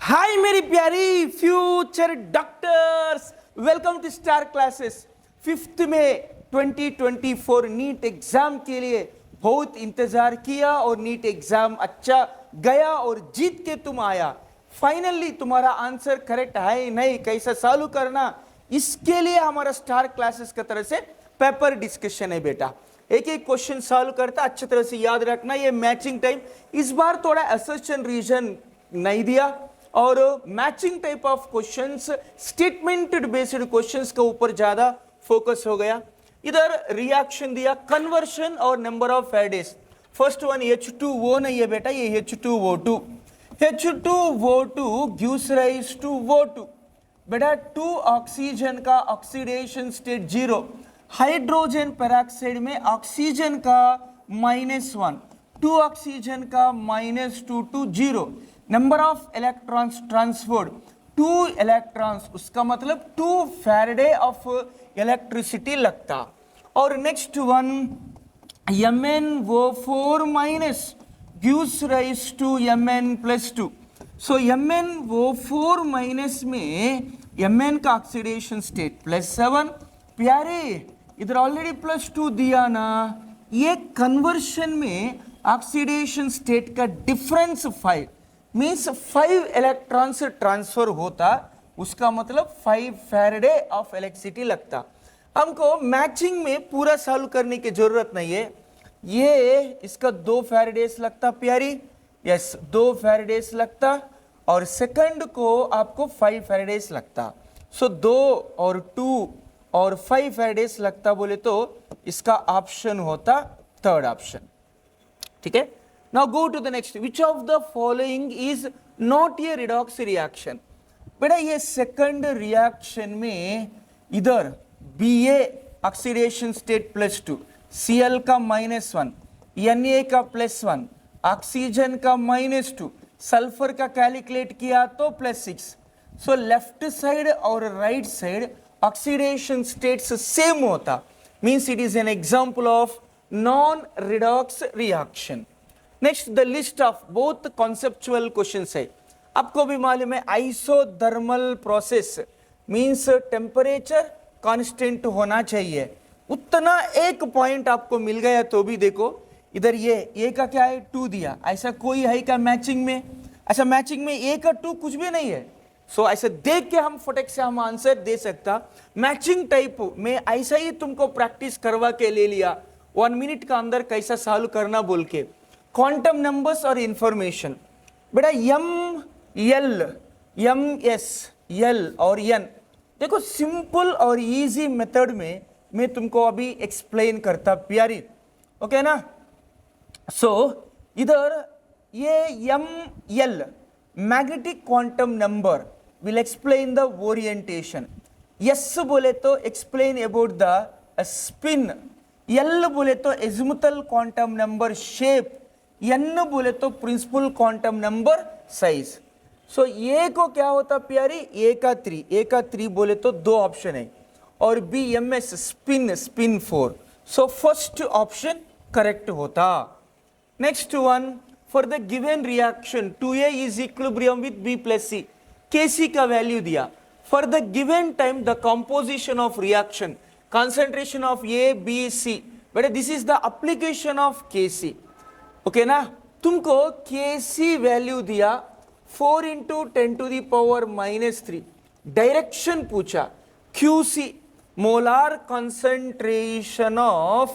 हाय मेरी प्यारी future doctors, welcome to Star Classes. 5 मई 2024 नीट एग्जाम के लिए बहुत इंतजार किया और नीट एग्जाम अच्छा गया और जीत के तुम आया। फाइनली तुम्हारा आंसर करेक्ट है नहीं, कैसा सॉल्व करना, इसके लिए हमारा स्टार क्लासेस की तरफ से पेपर डिस्कशन है बेटा। एक एक क्वेश्चन सॉल्व करता, अच्छी तरह से याद रखना। ये मैचिंग टाइम इस बार थोड़ा असर्शन रीजन नहीं दिया और matching type of questions, statement based questions के ऊपर ज्यादा फोकस हो गया। इधर रिएक्शन दिया, कन्वर्शन और number of Faraday's. First one H2O नहीं है बेटा, ये H2O2। H2O2 gives rise to O2। बेटा 2 ऑक्सीजन का ऑक्सीडेशन स्टेट 0, हाइड्रोजन पेरोक्साइड में ऑक्सीजन का -1, 2 ऑक्सीजन का -2 to 0। Number of electrons transferred 2 electrons, उसका मतलब 2 फैराडे ऑफ इलेक्ट्रिसिटी लगता। और next one MnO4 minus gives rise to Mn+2। So MnO4 minus में Mn का ऑक्सीडेशन स्टेट +7। प्यारे इधर ऑलरेडी +2 दिया ना, ये कन्वर्शन में ऑक्सीडेशन स्टेट का डिफरेंस 5 मीन्स 5 इलेक्ट्रॉन्स ट्रांसफर होता, उसका मतलब 5 फैराडे ऑफ इलेक्ट्रिसिटी लगता। हमको मैचिंग में पूरा सॉल्व करने की जरूरत नहीं है, ये इसका 2 फैराडेस लगता प्यारी, यस 2 फैराडेस लगता, और सेकंड को आपको 5 फैराडेस लगता। सो 2 और 2 और 5 फैराडेस लगता बोले तो इसका ऑप्शन होता थर्ड ऑप्शन। ठीक है, now go to the next. Which of the following is not a redox reaction. बेटा ये सेकंड रिएक्शन में इधर Ba ऑक्सीडेशन स्टेट +2, Cl का -1, Na का +1, ऑक्सीजन का -2, सल्फर का कैलकुलेट किया तो +6। सो लेफ्ट साइड और right side oxidation states same होता, means it is an example of non redox reaction. Next the list of बहुत कॉन्सेप्चुअल क्वेश्चंस है। आपको भी मालूम है isothermal process means temperature constant होना चाहिए, उतना एक पॉइंट आपको मिल गया तो भी देखो इधर ये का क्या है 2 दिया, ऐसा कोई है क्या मैचिंग में? ऐसा मैचिंग में A का 2 कुछ भी नहीं है। सो ऐसे देख के हम फटक से हम आंसर दे सकता। मैचिंग टाइप में ऐसा ही तुमको प्रैक्टिस करवा के ले लिया 1 मिनट का अंदर कैसा सॉल्व करना बोल के। क्वांटम नंबर्स और इंफॉर्मेशन बेटा ML MS L और N, देखो सिंपल और इजी मेथड में मैं तुमको अभी एक्सप्लेन करता प्यारी, ओके ना। सो इधर ये ML magnetic quantum number will explain the orientation. S बोले तो explain about the spin, L बोले तो azimuthal quantum number shape, N बोले तो principal quantum number size. So A को क्या होता प्यारी, A का 3 बोले तो 2 ऑप्शन है, और B MS spin 4। So first option correct होता। Next one for the given reaction 2A is equilibrium with B + C, Kc का वैल्यू दिया। For the given time the composition of reaction concentration of A B C, बेटा this is the application of Kc, okay ना। तुमको Kc value दिया 4 × 10⁻³ direction पूछा, QC molar concentration of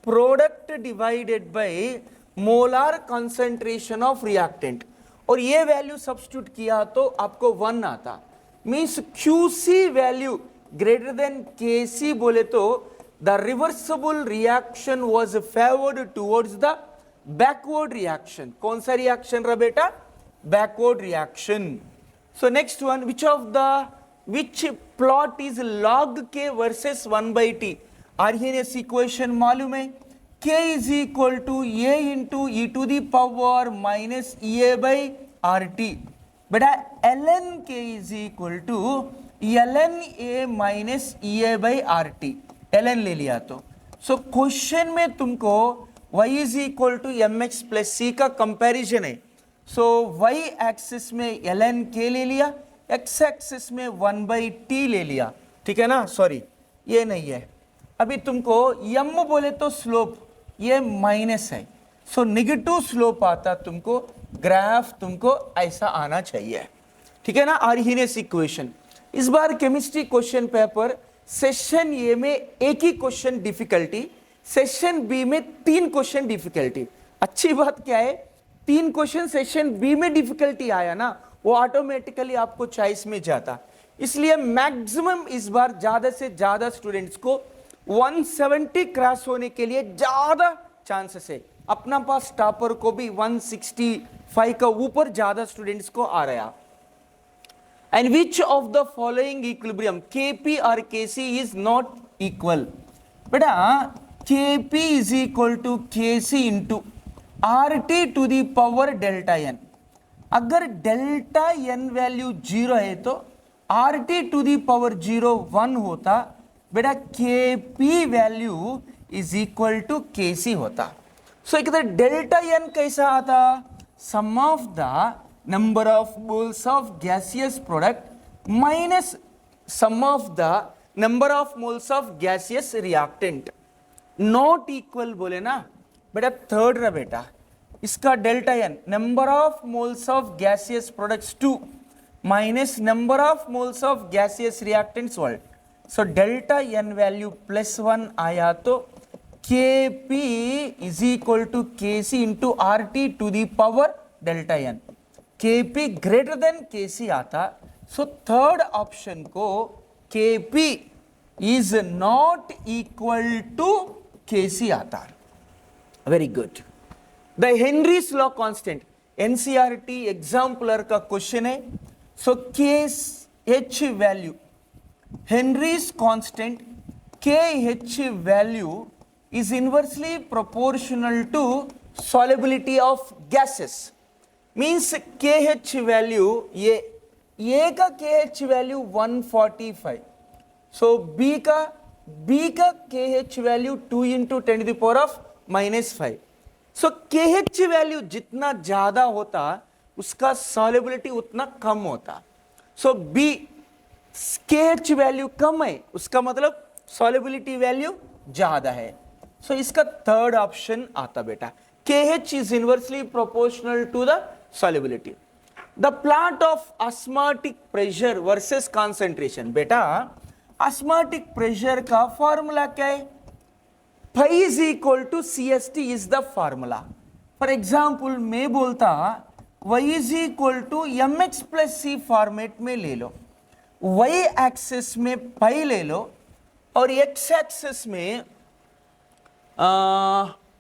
product divided by molar concentration of reactant, और ये value substitute किया तो आपको 1 आता, means QC value greater than Kc बोले तो the reversible reaction was favoured towards the backward reaction. कौन सा रिएक्शन रहा बेटा, backward reaction. So next one which plot is log K versus 1/T, Arrhenius equation मालूम है, K is equal to A into e⁻⁻⁸ बेटा ln K is equal to ln A minus EA/RT, ln ले लिया तो। So question में तुमको y is equal to mx plus c का comparison है। सो y एक्सिस में ln k ले लिया, x एक्सिस में 1/t ले लिया, ठीक है ना, सॉरी ये नहीं है, अभी तुमको m बोले तो स्लोप ये माइनस है, सो नेगेटिव स्लोप आता तुमको, ग्राफ तुमको ऐसा आना चाहिए, ठीक है ना, आर्हीनियस इक्वेशन। इस बार chemistry question paper session A में एक ही क्वेश्चन डिफिकल्टी, सेशन बी में 3 क्वेश्चन डिफिकल्टी। अच्छी बात क्या है, 3 क्वेश्चन सेशन बी में डिफिकल्टी आया ना, वो ऑटोमेटिकली आपको चॉइस में जाता, इसलिए मैक्सिमम इस बार ज्यादा से ज्यादा स्टूडेंट्स को 170 क्रॉस होने के लिए ज्यादा चांसेस है, अपना पास टॉपर को भी 165 का ऊपर ज्यादा स्टूडेंट्स को आ रहा। And which of the following equilibrium Kp और Kc इज नॉट इक्वल, बेटा Kp is equal to Kc into RT to the power delta n, अगर डेल्टा n वैल्यू 0 है तो RT टू द पावर 0 1 होता, बेटा Kp value is equal to Kc होता। So इधर delta n कैसा आता, sum of the number of moles of gaseous product minus sum of the number of moles of gaseous reactant, not equal बोले ना बेटा, third रहा बेटा, इसका delta n number of moles of gaseous products 2 minus number of moles of gaseous reactants 1, so delta n value +1 आया तो Kp is equal to Kc into RT to the power delta n, Kp greater than Kc आता, so third option को Kp is not equal to Kc आता। Very good. The Henry's law constant NCERT exemplar का question है, so KH value, Henry's constant KH value is inversely proportional to solubility of gases, means KH value, ये A का KH value 145, so B का KH value 2 into 10 to the power of -5, so KH value जितना ज्यादा होता उसका solubility उतना कम होता, सो B KH value कम है उसका मतलब सॉल्युबिलिटी वैल्यू ज्यादा है, सो इसका थर्ड ऑप्शन आता बेटा, KH is inversely proportional to the solubility. The plot of osmotic pressure versus concentration, बेटा osmotic pressure का फॉर्मूला क्या है, phi is equal to CST is the formula. For example मैं बोलता y is equal to mx plus c format में ले लो, y axis में phi ले लो और x एक्सिस में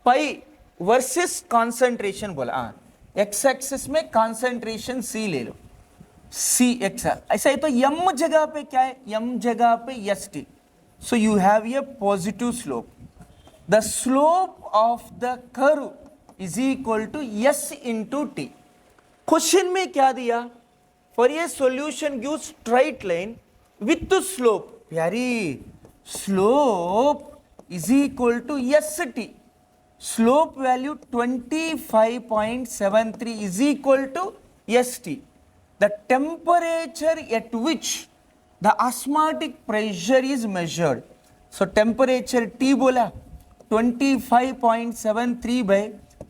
phi वर्सेस कॉन्सेंट्रेशन बोला, एक्स एक्सिस में कॉन्सेंट्रेशन C ले लो, C x, ऐसा है तो m जगह पे क्या है, m जगह पे ST, so you have a positive slope, the slope of the curve is equal to S into T। Question में क्या दिया, for a solution give straight line with slope, प्यारी slope is equal to ST, slope value 25.73 is equal to ST. The temperature at which the osmotic pressure is measured. So temperature T बोला 25.73 by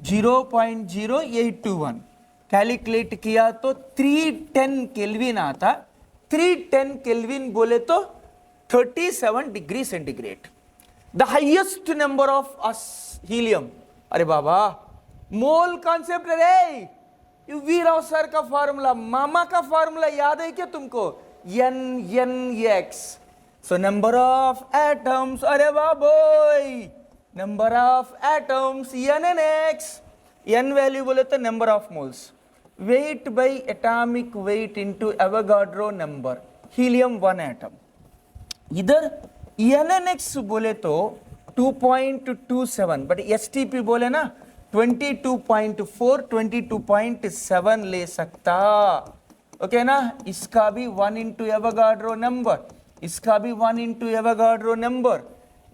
0.0821 calculate किया तो 310 kelvin आता, 310 kelvin बोले तो 37 degree centigrade. The highest number of helium, अरे बाबा mole concept रे, वीराव sir का formula, मामा का फॉर्मूला याद है क्या तुमको, NX, so number of atoms, अरे बाबोय number of atoms NNX, n value बोले तो number of moles, weight by atomic weight into Avogadro number, helium 1 atom, इधर NNX बोले तो 2.27, बट STP बोले ना 22.4, 22.7 ले सकता, ओके ना, इसका भी 1 इंटू एवोगाड्रो नंबर, इसका भी 1 इंटू एवोगाड्रो नंबर,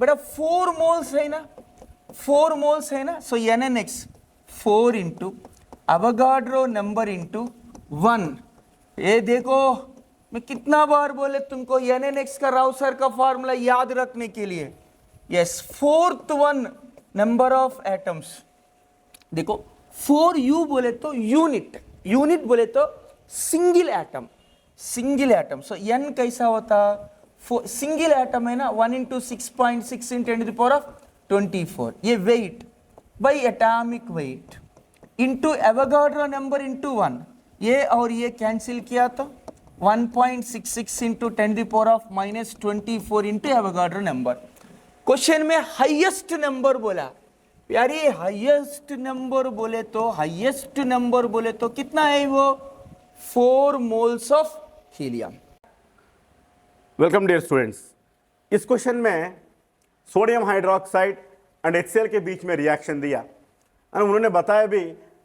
बेटा 4 मोल्स है ना, 4 मोल्स है ना, सो NNX 4 into Avogadro number into 1। ये देखो मैं कितना बार बोले तुमको NNX का राउसर का फॉर्मूला याद रखने के लिए। Yes, fourth one number of atoms. देखो 4U बोले तो यूनिट, यूनिट बोले तो सिंगल एटम, सिंगल एटम। सो N कैसा होता, सिंगल एटम है ना, 1 इंटू 6.6 × 10⁻24। ये weight by atomic weight into Avogadro number into 1। ये और ये कैंसिल किया तो 1.66 into 10⁻⁻24 into Avogadro number. Question में हाईएस्ट नंबर बोला यारी, हाईएस्ट नंबर बोले तो, हाईएस्ट नंबर बोले तो कितना है वो, 4 moles of helium. Welcome dear students. इस क्वेश्चन में सोडियम हाइड्रोक्साइड एंड HCl के बीच में रिएक्शन दिया और उन्होंने बताया भी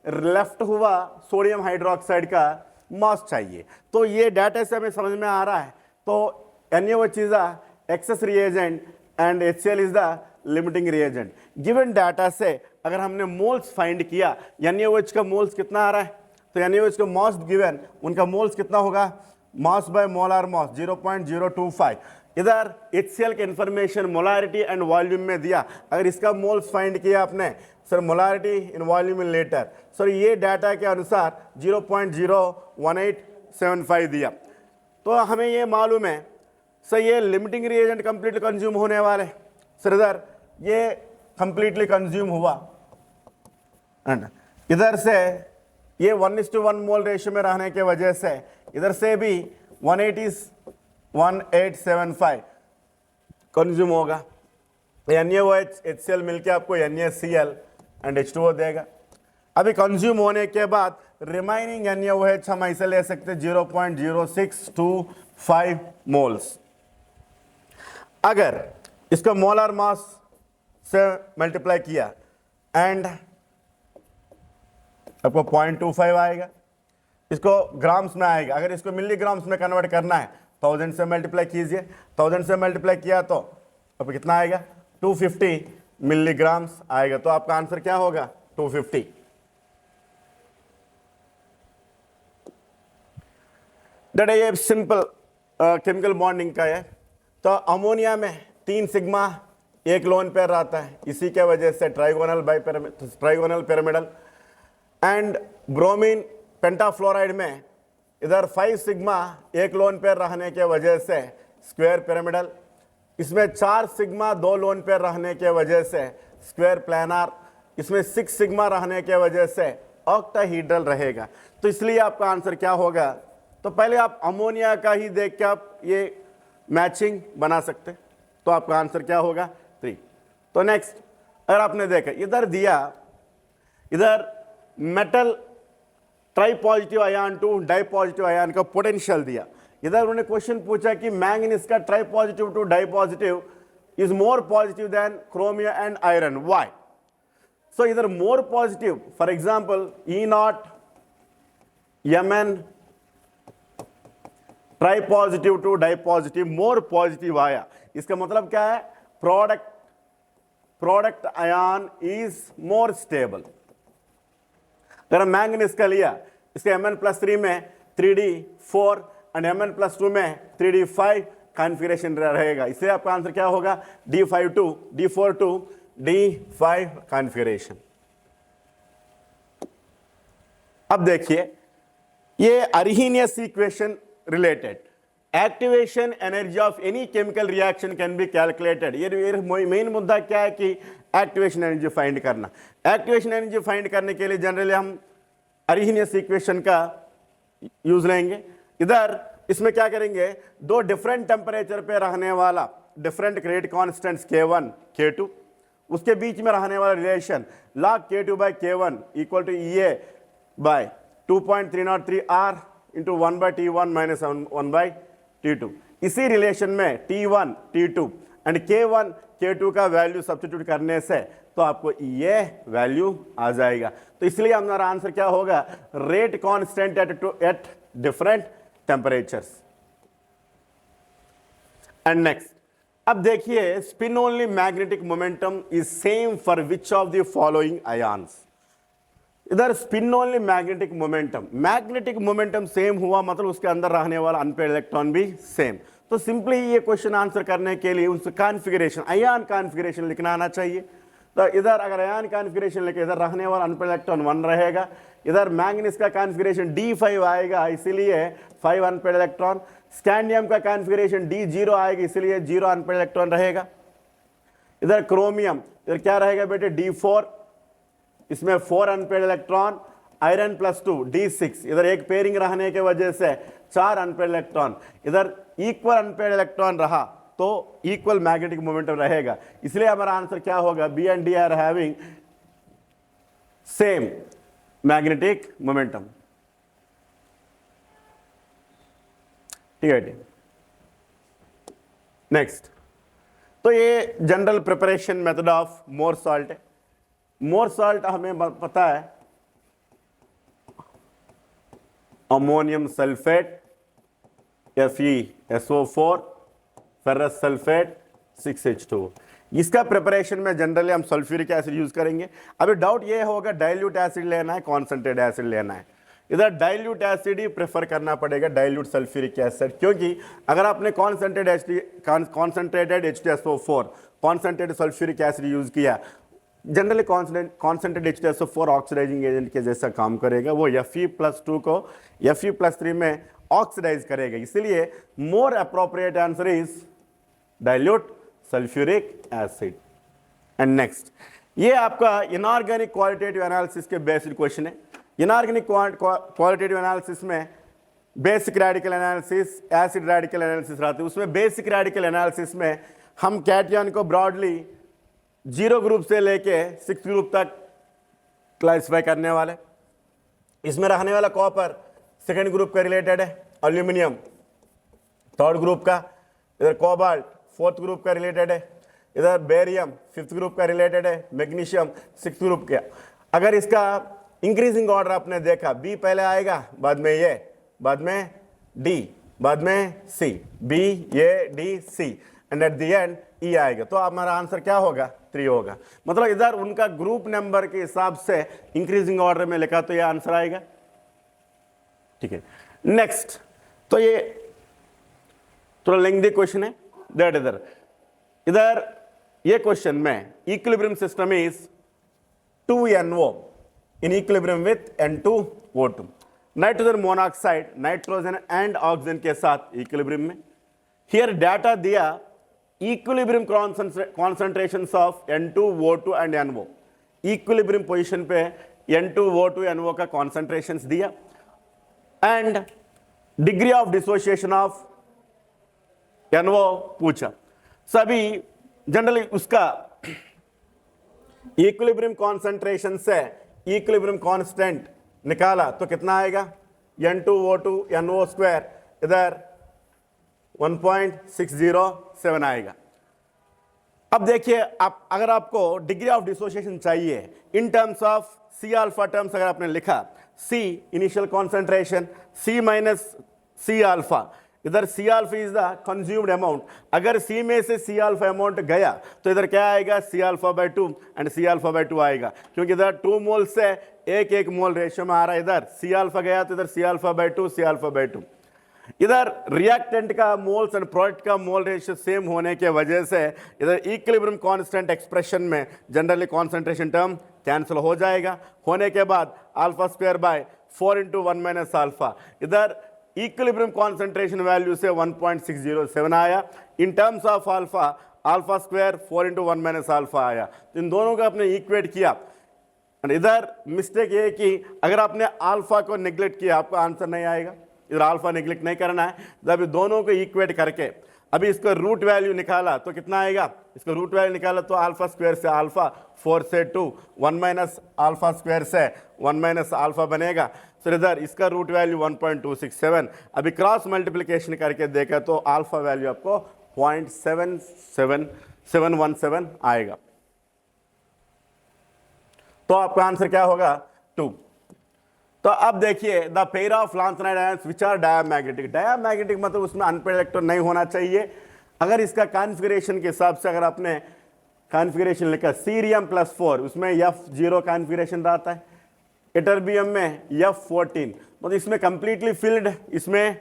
लेफ्ट हुआ सोडियम हाइड्रोक्साइड का मास चाहिए। तो ये डाटा से हमें समझ में आ रहा है। तो NaOH is the access reagent and HCl is the limiting reagent. Given data से अगर हमने मोल्स फाइंड किया, NaOH का मोल्स कितना आ रहा है, तो NaOH का मास गिवन, उनका मोल्स कितना होगा, मास बाय मोलार मास 0.025। इधर HCl के इंफॉर्मेशन मोलारिटी एंड वॉल्यूम में दिया। अगर इसका मोल्स फाइंड किया आपने, sir molarity in volume in litre, sir ये डाटा के अनुसार 0.01875 दिया। तो हमें ये मालूम है सर ये लिमिटिंग रिएजेंट कंप्लीटली कंज्यूम होने वाले। सर इधर ये कंप्लीटली कंज्यूम हुआ एंड इधर से ये 1:1 मोल रेशियो में रहने के वजह से इधर से भी 1875 कंज्यूम होगा। NaOH HCl मिलके आपको NaCl एंड H2O देगा। अभी कंज्यूम होने के बाद रिमाइनिंग NaOH हम ऐसे ले सकते 0.0625 मोल्स। अगर इसको मोलर मास से मल्टीप्लाई किया एंड आपको 0.25 आएगा, इसको ग्राम्स में आएगा। अगर इसको मिलीग्राम्स में कन्वर्ट करना है 1000 से मल्टीप्लाई कीजिए, 1000 से मल्टीप्लाई किया तो अब कितना आएगा, 250 मिलीग्राम्स आएगा। तो आपका आंसर क्या होगा, 250। डेटा ये सिंपल केमिकल बॉन्डिंग का है। तो अमोनिया में 3 सिग्मा एक लोन पेयर रहता है, इसी के वजह से ट्राइगोनल पिरामिडल। एंड ब्रोमीन पेंटाफ्लोराइड में इधर 5 सिग्मा एक लोन पेयर रहने के वजह से स्क्वायर पिरामिडल। इसमें 4 सिग्मा 2 लोन पेयर रहने के वजह से स्क्वायर प्लानर। इसमें 6 सिग्मा रहने के वजह से ऑक्टाहीड्रल रहेगा। तो इसलिए आपका आंसर क्या होगा, तो पहले आप अमोनिया का ही देख के आप ये मैचिंग बना सकते। तो आपका आंसर क्या होगा, 3। तो नेक्स्ट अगर आपने देखा इधर दिया, इधर metal tri positive ion to di positive ion का पोटेंशियल दिया। इधर उन्होंने क्वेश्चन पूछा कि मैंगनीज का tri positive to di positive is more positive than chromium and iron, why. So इधर more positive, for example E0 Mn tri positive to di positive more positive आया। इसका मतलब क्या है, product ion is more stable. अगर manganese का लिया, इसके Mn+3 में 3d4 एंड Mn+2 में 3d5 कॉन्फ़िगरेशन रहेगा। इसलिए आपका आंसर क्या होगा, D5 D4 D5 कॉन्फ़िगरेशन। अब देखिए ये Arrhenius equation related activation energy of any chemical reaction can be calculated. ये मेन मुद्दा क्या है कि एक्टिवेशन एनर्जी फाइंड करना। एक्टिवेशन एनर्जी फाइंड करने के लिए जनरली हम अरहीनियस इक्वेशन का यूज लेंगे। इधर इसमें क्या करेंगे, 2 डिफरेंट टेम्परेचर पे रहने वाला different grade constants K1 K2, उसके बीच में रहने वाला relation log K2/K1 equal to EA by 2.303 R into 1/T1 minus 1/T2। इसी रिलेशन में T1 T2 and K1 K2 का वैल्यू सब्स्टिट्यूट करने से तो आपको ये वैल्यू आ जाएगा। तो इसलिए हमारा आंसर क्या होगा, rate constant at different temperatures. And next अब देखिए, spin only magnetic momentum is same for which of the following ions. इधर spin only magnetic momentum same हुआ मतलब उसके अंदर रहने वाला अनपेयर्ड इलेक्ट्रॉन भी सेम। तो सिंपली ये क्वेश्चन आंसर करने के लिए उसका कॉन्फ़िगरेशन अयान कॉन्फ़िगरेशन लिखना आना चाहिए। तो इधर अगर अयान कॉन्फ़िगरेशन लिखे, इधर रहने वाला अनपेयर्ड इलेक्ट्रॉन 1 रहेगा, इधर मैंगनीज का कॉन्फ़िगरेशन D5 आएगा इसीलिए 5 अनपेयर्ड इलेक्ट्रॉन, स्कैंडियम का कॉन्फ़िगरेशन D0 आएगा इसीलिए 0 अनपेयर्ड इलेक्ट्रॉन रहेगा। इधर क्रोमियम, इधर क्या रहेगा बेटे D4, इसमें 4 अनपेयर्ड इलेक्ट्रॉन, आयरन +2 D6, इधर एक पेयरिंग रहने के वजह से 4 अनपेयर्ड इलेक्ट्रॉन, इधर इक्वल अनपेयर्ड इलेक्ट्रॉन रहा तो इक्वल मैग्नेटिक मोमेंटम रहेगा, इसलिए हमारा आंसर क्या होगा, B and D are having same magnetic momentum. ठीक है, नेक्स्ट। तो ये general preparation method of Mohr salt है। मोर सॉल्ट हमें पता है ammonium sulphate FeSO4 ferrous sulphate 6H2। इसका प्रिपरेशन में जनरली हम सल्फ्यूरिक एसिड यूज करेंगे। अभी डाउट ये होगा डाइल्यूट एसिड लेना है कॉन्सेंट्रेट एसिड लेना है, इधर डाइल्यूट एसिड ही प्रेफर करना पड़ेगा, डाइल्यूट सल्फ्यूरिक एसिड, क्योंकि अगर आपने concentrated H2SO4 concentrated sulphuric acid use किया, generally concentrated H2SO4 oxidising agent के जैसा काम करेगा, वो Fe+2 को Fe+3 में ऑक्सीडाइज करेगा, इसलिए more appropriate answer is dilute sulphuric acid. And next, ये आपका इनऑर्गेनिक क्वालिटेटिव एनालिसिस के बेसिक क्वेश्चन है। इनऑर्गेनिक क्वालिटेटिव एनालिसिस में basic radical analysis, acid radical analysis रहते हैं। उसमें बेसिक रेडिकल एनालिसिस में हम कैटयन को ब्रॉडली 0 ग्रुप से लेके 6 ग्रुप तक क्लासिफाई करने वाले। इसमें रहने वाला कॉपर सेकेंड ग्रुप का रिलेटेड है, एल्यूमिनियम थर्ड ग्रुप का, इधर कोबाल्ट फोर्थ ग्रुप का रिलेटेड है, इधर बेरियम फिफ्थ ग्रुप का रिलेटेड है, मैग्नीशियम सिक्स्थ ग्रुप का। अगर इसका इंक्रीजिंग ऑर्डर आपने देखा, बी पहले आएगा, बाद में ए, बाद में डी, बाद में C, B A D C and at the end E आएगा, तो हमारा आंसर क्या होगा, 3 होगा। मतलब इधर उनका ग्रुप नंबर के हिसाब से इंक्रीजिंग ऑर्डर में लिखा तो ये आंसर आएगा। ठीक है, नेक्स्ट। तो ये थोड़ा लेंथी क्वेश्चन है, दैट इधर ये क्वेश्चन में equilibrium system is 2NO in equilibrium with N2O2, nitrogen monoxide nitrogen and oxygen के साथ इक्विलिब्रियम में। हियर डाटा दिया equilibrium concentrations of N2O2 and NO, equilibrium position पे N2O2 NO का कॉन्सेंट्रेशंस दिया and degree of dissociation of NO पूछा। सभी generally उसका इक्विलिब्रियम कॉन्सेंट्रेशन से इक्विलिब्रियम कांस्टेंट निकाला तो कितना आएगा, N2O2 NO स्क्वायर इधर 1.607 आएगा। अब देखिए, आप अगर आपको डिग्री ऑफ डिसोसिएशन चाहिए in terms of C alpha terms, अगर आपने लिखा C initial concentration, C minus C alpha, इधर C alpha is the consumed amount, अगर C में से C अल्फा अमाउंट गया तो इधर क्या आएगा, C alpha by 2 and C alpha by 2 आएगा, क्योंकि इधर 2 मोल से 1 मोल रेशियो में आ रहा है। इधर C अल्फा गया तो इधर C alpha by 2 C alpha by 2। इधर रिएक्टेंट का मोल्स एंड प्रोडक्ट का मोल रेशियो सेम होने के वजह से इधर इक्विलिब्रियम कांस्टेंट एक्सप्रेशन में जनरली कॉन्सेंट्रेशन टर्म कैंसिल हो जाएगा, होने के बाद alpha square by 4 into 1 minus alpha, इधर इक्विलिब्रियम कॉन्सेंट्रेशन वैल्यू से 1.607 आया। In terms of alpha, alpha square 4 into 1 minus alpha आया। तो इन दोनों को आपने इक्वेट किया। इधर मिस्टेक ये है कि अगर आपने अल्फा को नेग्लेक्ट किया आपका आंसर नहीं आएगा, इधर अल्फा नेग्लेक्ट नहीं करना है। जब दोनों को इक्वेट करके अभी इसका रूट वैल्यू निकाला तो कितना आएगा, इसका रूट वैल्यू निकाला तो अल्फा स्क्वायर से अल्फा 4 से 2 1 माइनस अल्फा स्क्वायर से 1 माइनस अल्फा बनेगा। तो इधर इसका रूट वैल्यू 1.267, अभी क्रॉस मल्टीप्लिकेशन करके देखा तो अल्फा वैल्यू आपको 0.77717 आएगा। तो आपका आंसर क्या होगा, 2। तो अब देखिए, the pair of lanthanide ions which are diamagnetic, diamagnetic मतलब उसमें अनपेयर्ड इलेक्ट्रॉन नहीं होना चाहिए। अगर इसका कॉन्फ़िगरेशन के हिसाब से अगर आपने कॉन्फ़िगरेशन लिखा सीरियम +4, उसमें F0 कॉन्फ़िगरेशन रहता है, इटरबियम में F14, मतलब इसमें कंप्लीटली फिल्ड, इसमें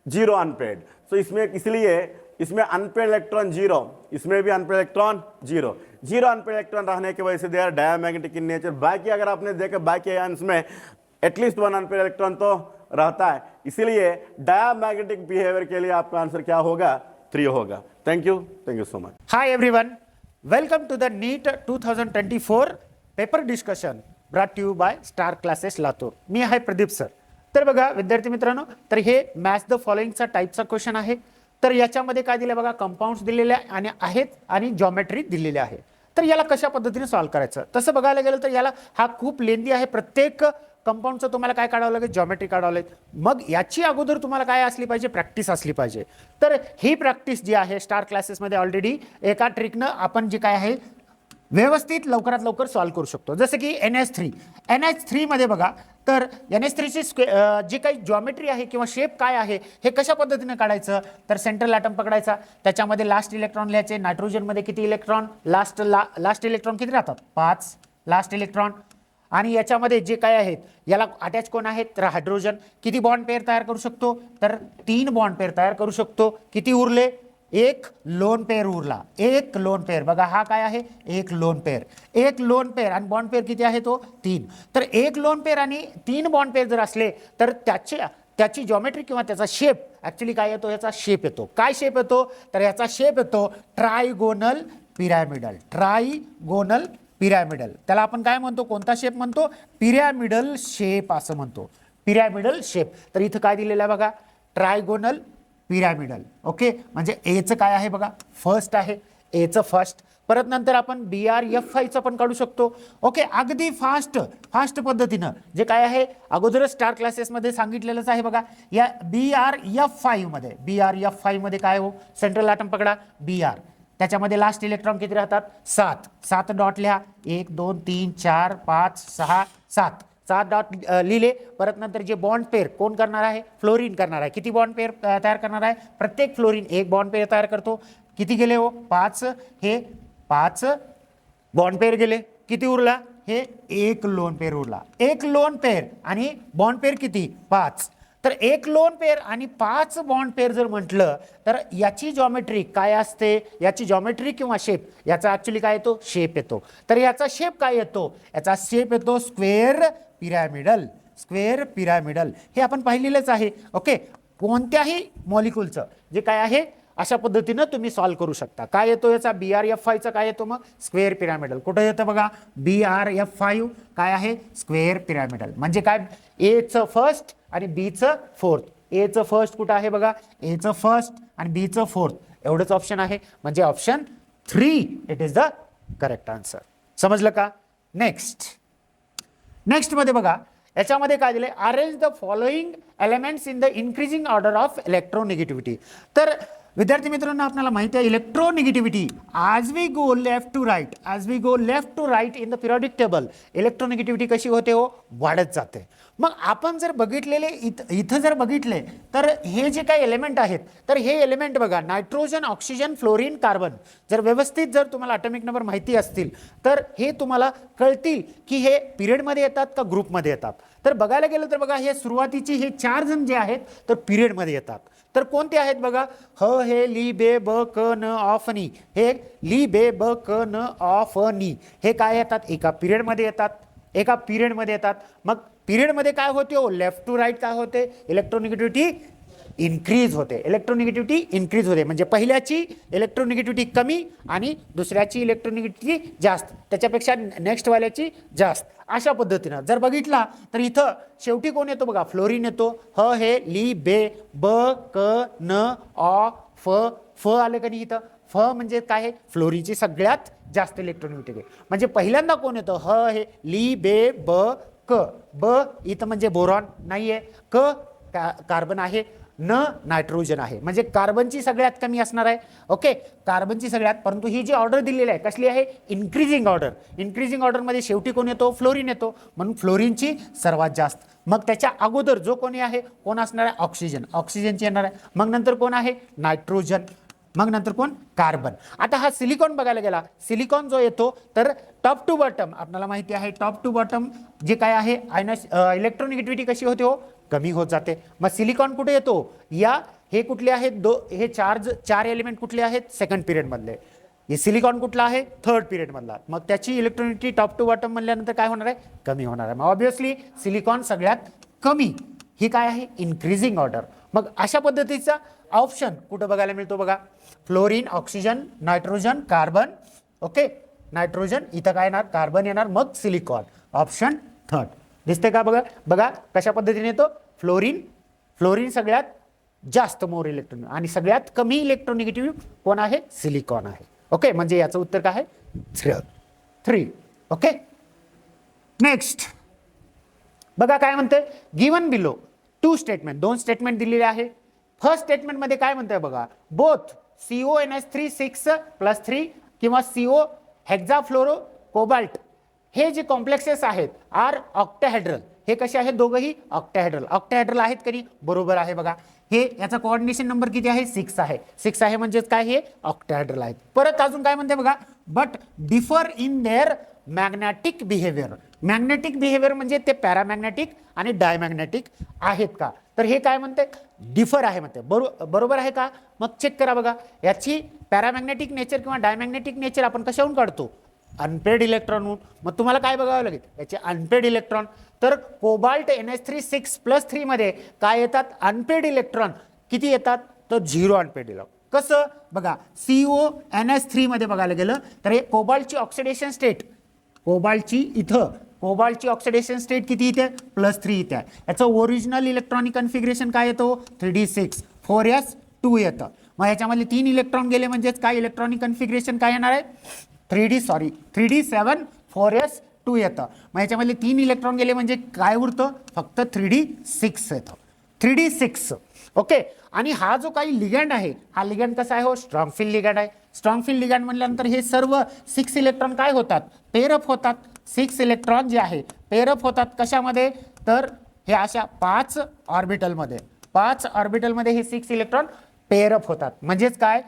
0 अनपेड। सो इसमें इसलिए इसमें अनपेड इलेक्ट्रॉन 0, इसमें भी अनपेड इलेक्ट्रॉन 0 अनपेड इलेक्ट्रॉन रहने की वजह से they are diamagnetic in nature. बाकी अगर आपने देखा बाकी आयंस में एटलीस्ट 1 अनपेड इलेक्ट्रॉन तो रहता है, इसीलिए डायमैग्नेटिक बिहेवियर के लिए आपका आंसर क्या होगा? 3 होगा। Thank you so much. Hi everyone, welcome to the NEET 2024 paper discussion brought to you by Star Classes Latur. मी आहे प्रदीप सर. तर बघा विद्यार्थी मित्रांनो, तर हे मॅच द फॉलोइंगचा टाईपचा क्वेश्चन आहे. तर याच्यामध्ये काय दिले बघा, कंपाऊंड्स दिलेले आणि आहेत आणि जॉमेट्री दिलेले आहे. तर याला कशा पद्धतीने सॉल्व्ह करायचं तसं बघायला गेलं तर याला हा खूप लेंदी आहे. प्रत्येक कंपाऊंडचं तुम्हाला काय काढावं लागेल? जॉमेट्री काढावं लागेल. मग याची अगोदर तुम्हाला काय असली पाहिजे? प्रॅक्टिस असली पाहिजे. तर ही प्रॅक्टिस जी आहे स्टार क्लासेसमध्ये ऑलरेडी एका ट्रिकनं आपण जी काय आहे व्यवस्थित लवकरात लवकर सॉल्व्ह करू शकतो. जसं की NH3 मध्ये बघा, तर NH3ची जी काही जॉमेट्री आहे किंवा शेप काय आहे हे कशा पद्धतीने काढायचं? तर सेंट्रल ॲटम पकडायचा, त्याच्यामध्ये लास्ट इलेक्ट्रॉन लिहायचे. नायट्रोजनमध्ये किती इलेक्ट्रॉन? लास्ट इलेक्ट्रॉन किती राहतात? 5 लास्ट इलेक्ट्रॉन. आणि याच्यामध्ये जे काय आहेत याला अटॅच कोण आहेत? तर हायड्रोजन. किती बॉन्ड पेअर तयार करू शकतो? तर 3 बॉन्ड पेअर तयार करू शकतो. किती उरले? एक लोन पेअर उरला. एक लोन पेअर बघा, हा काय आहे? एक लोन पेअर आणि बॉन्ड पेअर किती आहे? तो 3. तर एक लोन पेअर आणि 3 बॉन्ड पेअर जर असले तर त्याची जॉमेट्री किंवा त्याचा शेप ॲक्च्युली काय येतो? याचा शेप येतो. काय शेप येतो? तर याचा शेप येतो ट्रायगोनल पिरॅमिडल. त्याला आपण काय म्हणतो? कोणता शेप म्हणतो? पिरॅमिडल शेप असं म्हणतो. Pyramidal shape. तर इथं काय दिलेलं आहे बघा? Trigonal pyramidal. ओके, म्हणजे एचं काय आहे बघा? फर्स्ट आहे. एचं फर्स्ट. परत नंतर आपण BRF5चं पण काढू शकतो. ओके, अगदी फास्ट पद्धतीनं जे काय आहे अगोदरच स्टार क्लासेसमध्ये सांगितलेलंच आहे बघा. या BRF5 मध्ये काय हो? सेंट्रल ॲटम पकडा BR, त्याच्यामध्ये लास्ट इलेक्ट्रॉन किती राहतात? 7 डॉट लिहा. 1 2 3 4 5 6 7 डॉट लिहिले. परत नंतर जे बॉन्ड पेअर कोण करणार आहे? फ्लोरीन करणार आहे. किती बॉन्ड पेअर तयार करणार आहे? प्रत्येक फ्लोरीन एक बॉन्ड पेअर तयार करतो. किती गेले हो? 5. हे 5 बॉन्ड पेअर गेले. किती उरला? हे एक लोन पेअर उरला. एक लोन पेअर आणि बॉन्ड पेअर किती? 5. तर एक लोन पेअर आणि 5 बॉन्ड पेअर जर म्हटलं तर याची जॉमेट्री काय असते? याची जॉमेट्री किंवा शेप, याचा ॲक्च्युली काय येतो? शेप येतो. तर याचा शेप काय येतो? याचा शेप येतो स्क्वेअर पिरॅमिडल. हे आपण पाहिलेलंच आहे. ओके, कोणत्याही मॉलिक्यूलचं जे काय आहे अशा पद्धतीनं तुम्ही सॉल्व्ह करू शकता. काय येतो याचा? BRF5चा काय येतो मग? Square pyramidal. कुठं येतं बघा? BRF5 काय आहे? Square pyramidal. म्हणजे काय? एचं फर्स्ट आणि बीचं फोर्थ. एचं फर्स्ट कुठं आहे बघा? एचं फर्स्ट आणि बीचं फोर्थ. एवढंच ऑप्शन आहे. म्हणजे option 3 it is the correct answer. समजलं का? नेक्स्ट मध्ये बघा, याच्यामध्ये काय दिले? Arrange the following elements in the increasing order of electronegativity. तर विद्यार्थी मित्रांनो, आपल्याला माहिती आहे electronegativity as we go left to right in the periodic table electronegativity कशी होते हो? वाढत जाते. मग आपण जर बघितलेले इथं जर बघितले तर हे जे काही एलिमेंट आहेत तर हे एलिमेंट बघा, नायट्रोजन, ऑक्सिजन, फ्लोरीन, कार्बन, जर व्यवस्थित जर तुम्हाला ॲटॉमिक नंबर माहिती असतील तर हे तुम्हाला कळतील की हे पिरियडमध्ये येतात का ग्रुपमध्ये येतात. तर बघायला गेलं तर बघा, हे सुरुवातीचे हे 4 जण जे आहेत तर पिरियडमध्ये येतात. तर कोणते आहेत बघा? हे ली बे ब क न ऑफ नी. हे ली बे ब क न ऑफ नी हे काय येतात? एका पिरियडमध्ये येतात. मग पिरियडमध्ये काय होते हो? लेफ्ट टू राईट काय होते? इलेक्ट्रोनिगेटिव्हिटी इन्क्रीज होते. म्हणजे पहिल्याची इलेक्ट्रोनिगेटिव्हिटी कमी आणि दुसऱ्याची इलेक्ट्रोनिगेटिव्हिटी जास्त, त्याच्यापेक्षा नेक्स्ट वाल्याची जास्त. अशा पद्धतीनं जर बघितला तर इथं शेवटी कोण येतो बघा? फ्लोरीन येतो. हे ली बे ब क न ऑ फ आलं का नाही इथं? फ म्हणजे काय आहे? फ्लोरीनची सगळ्यात जास्त इलेक्ट्रोनिगेटिव्हिटी. म्हणजे पहिल्यांदा कोण येतं? हे ली बे ब क. ब इथं म्हणजे बोरॉन नाहीये. क कार्बन आहे. न नायट्रोजन आहे. म्हणजे कार्बनची सगळ्यात कमी असणार आहे. ओके, कार्बनची सगळ्यात. परंतु ही जी ऑर्डर दिलेली आहे कसली आहे? इन्क्रीजिंग ऑर्डरमध्ये शेवटी कोण येतो? फ्लोरीन येतो. म्हणून फ्लोरीनची सर्वात जास्त. मग त्याच्या अगोदर जो कोणी आहे कोण असणार आहे? ऑक्सिजनची येणार आहे. मग नंतर कोण आहे? नायट्रोजन. मग नंतर कोण कार्बन. आता हा सिलिकॉन बघायला गेला, सिलिकॉन जो येतो तर टॉप टू बॉटम आपल्याला माहिती आहे, टॉप टू बॉटम जे काय आहे इलेक्ट्रोनिगेटिव्हिटी कशी होते हो, कमी होत जाते. मग सिलिकॉन कुठे येतो, या हे कुठले आहेत हे चार एलिमेंट कुठले आहेत, सेकंड पिरियड मधले. हे सिलिकॉन कुठला आहे, थर्ड पिरियड मधला. मग त्याची इलेक्ट्रोनिटी टॉप टू बॉटम म्हणल्यानंतर काय होणार आहे, कमी होणार आहे. मग ऑब्व्हियसली सिलिकॉन सगळ्यात कमी, ही काय आहे इन्क्रीजिंग ऑर्डर. मग अशा पद्धतीचा ऑप्शन कुठं बघायला मिळतो बघा, fluorine, oxygen, nitrogen, carbon. Okay, nitrogen इथं काय येणार, कार्बन येणार, मग सिलिकॉन. ऑप्शन थर्ड दिसते का बघा, बघा कशा पद्धतीने येतो. फ्लोरीन सगळ्यात जास्त मोर इलेक्ट्रॉन आणि सगळ्यात कमी इलेक्ट्रोनिगेटिव्ह कोण आहे, सिलिकॉन आहे. ओके, म्हणजे याचं उत्तर काय आहे, 3. ओके, नेक्स्ट बघा काय म्हणते, गिवन बिलो 2 स्टेटमेंट, 2 स्टेटमेंट दिलेले आहे. फर्स्ट स्टेटमेंट मध्ये काय म्हणतंय बघा, बोथ CONH3 किंवा CO हेक्झाफ्लोरो कोबाल्ट हे जे कॉम्प्लेक्सेस आहेत आर ऑक्टाहेड्रल. हे कसे आहेत, दोघंही ऑक्टाहेड्रल आहेत कधी, बरोबर आहे बघा. हे याचा कोऑर्डिनेशन नंबर किती आहे, 6 आहे. 6 आहे म्हणजे काय, हे ऑक्टाहेड्रल आहेत. परत अजून काय म्हणते बघा, but differ in their magnetic behaviour. Magnetic behaviour म्हणजे ते पॅरामॅग्नेटिक आणि डायमॅग्नेटिक आहेत का, तर हे काय म्हणते, डिफर आहे म्हणते. बरोबर आहे का, मग चेक करा बघा. याची पॅरामॅग्नेटिक नेचर किंवा डायमॅग्नेटिक नेचर आपण कशाहून काढतो, अनपेड इलेक्ट्रॉनहून. मग तुम्हाला काय बघावं लागेल, याचे अनपेड इलेक्ट्रॉन. तर कोबाल्ट NH3 मध्ये काय येतात, अनपेड इलेक्ट्रॉन किती येतात, तर 0 अनपेड इलेक्ट्रॉन. कसं बघा, CONH3 मध्ये बघायला गेलं तर हे कोबाल्टची ऑक्सिडेशन स्टेट, कोबाल्टची ऑक्सिडेशन स्टेट किती येते, +3 येते. याचं ओरिजिनल इलेक्ट्रॉनिक कन्फिगरेशन काय येतो, 3d6 4s2 येतं. मग याच्यामध्ये 3 इलेक्ट्रॉन गेले म्हणजेच काय इलेक्ट्रॉनिक कन्फिगरेशन काय येणार आहे, 3d7 4s2 येतं. मग याच्यामध्ये 3 इलेक्ट्रॉन गेले म्हणजे काय उरतं, फक्त 3d6 येतं, 3d6. ओके, आणि हा जो काही लिगँड आहे, हा लिगँड कसा आहे हो, स्ट्रॉंग फील्ड लिगँड आहे. स्ट्रॉंग फील्ड लिगँड म्हटल्यानंतर हे सर्व 6 इलेक्ट्रॉन काय होतात, पेअरअप होतात. 6 इलेक्ट्रॉन जे आहे पेअरअप होतात कशामध्ये, तर हे अशा 5 ऑर्बिटलमध्ये हे 6 इलेक्ट्रॉन पेअरअप होतात. म्हणजेच काय,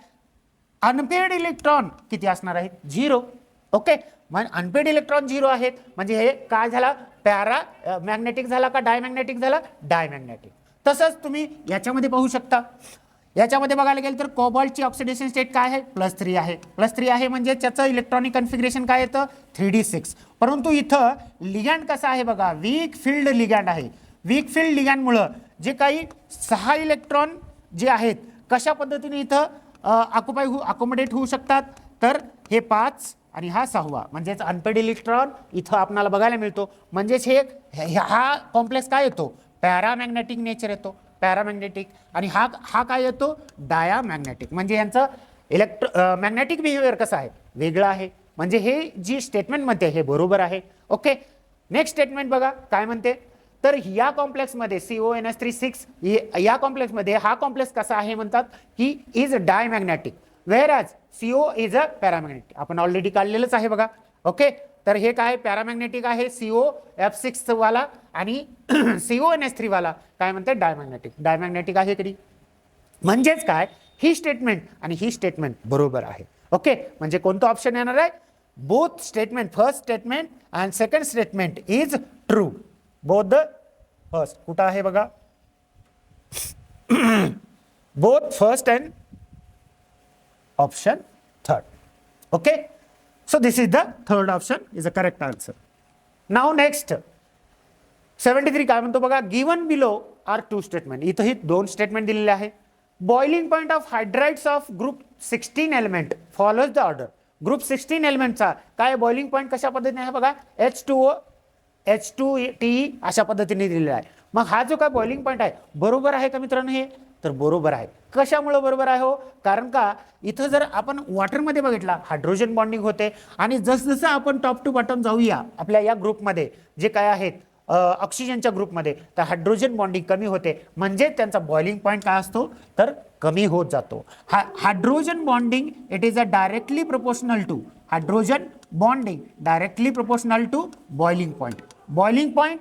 अनपेड इलेक्ट्रॉन किती असणार आहेत, 0. ओके, मग अनपेड इलेक्ट्रॉन 0 आहेत म्हणजे हे काय झाला, पॅरा मॅग्नेटिक झाला का डायमॅग्नेटिक झाला, डायमॅग्नेटिक. तसंच तुम्ही याच्यामध्ये पाहू शकता, याच्यामध्ये बघायला गेलं तर कोबाल्टची ऑक्सिडेशन स्टेट काय आहे, +3 आहे. +3 आहे म्हणजे त्याचं इलेक्ट्रॉनिक कन्फिगरेशन काय येतं, 3d6. परंतु इथं लिगँड कसं आहे बघा, वीक फील्ड लिगँड आहे. वीक फील्ड लिगँडमुळं जे काही 6 इलेक्ट्रॉन जे आहेत कशा पद्धतीने इथं अकोमोडेट होऊ शकतात, तर हे 5 आणि हा 6वा म्हणजेच अनपेड इलेक्ट्रॉन इथं आपल्याला बघायला मिळतो. म्हणजेच हा कॉम्प्लेक्स काय येतो, पॅरामॅग्नेटिक नेचर येतो, पॅरामॅग्नेटिक. आणि हा काय येतो, डायामॅग्नेटिक. म्हणजे यांचं मॅग्नेटिक बिहेवियर कसं आहे, वेगळं आहे. म्हणजे हे जी स्टेटमेंट म्हणते हे बरोबर आहे. ओके, नेक्स्ट स्टेटमेंट बघा काय म्हणते, तर या कॉम्प्लेक्समध्ये CONH3 या कॉम्प्लेक्समध्ये हा कॉम्प्लेक्स कसा आहे म्हणतात की is diamagnetic, whereas CO is a paramagnetic. आपण ऑलरेडी काढलेलंच आहे बघा. ओके, तर हे काय पॅरामॅग्नेटिक आहे COF6 वाला आणि CONH3 वाला काय म्हणते डायमॅग्नेटिक आहे कधी. म्हणजेच काय, ही स्टेटमेंट आणि ही स्टेटमेंट बरोबर आहे. ओके, म्हणजे कोणतं ऑप्शन येणार आहे, both statement, first statement and second statement is true. Both the first कुठं आहे बघा, both first and option third. Okay, so this is the third option is the correct answer. Now next 73 काय म्हणतो बघा, given below are 2 statement. इथं ही 2 statement दिलेले आहे. Boiling point of hydrides of group 16 element follows the order. Group 16 एलिमेंटचा काय boiling point कशा पद्धतीने आहे बघा, H2O H2TE अशा पद्धतीने दिलेला आहे. मग हा जो काय बॉइलिंग पॉइंट आहे बरोबर आहे का मित्रांनो, हे तर बरोबर आहे. कशामुळे बरोबर आहे हो, कारण का इथं जर आपण वॉटरमध्ये बघितला हायड्रोजन बॉन्डिंग होते आणि जसजसं आपण टॉप टू बॉटम जाऊया आपल्या या ग्रुपमध्ये जे काय आहेत ऑक्सिजनच्या ग्रुपमध्ये, तर हायड्रोजन बॉन्डिंग कमी होते. म्हणजे त्यांचा बॉइलिंग पॉईंट काय असतो तर कमी होत जातो. Hydrogen bonding it is a directly proportional to hydrogen bonding directly proportional to boiling point. Boiling point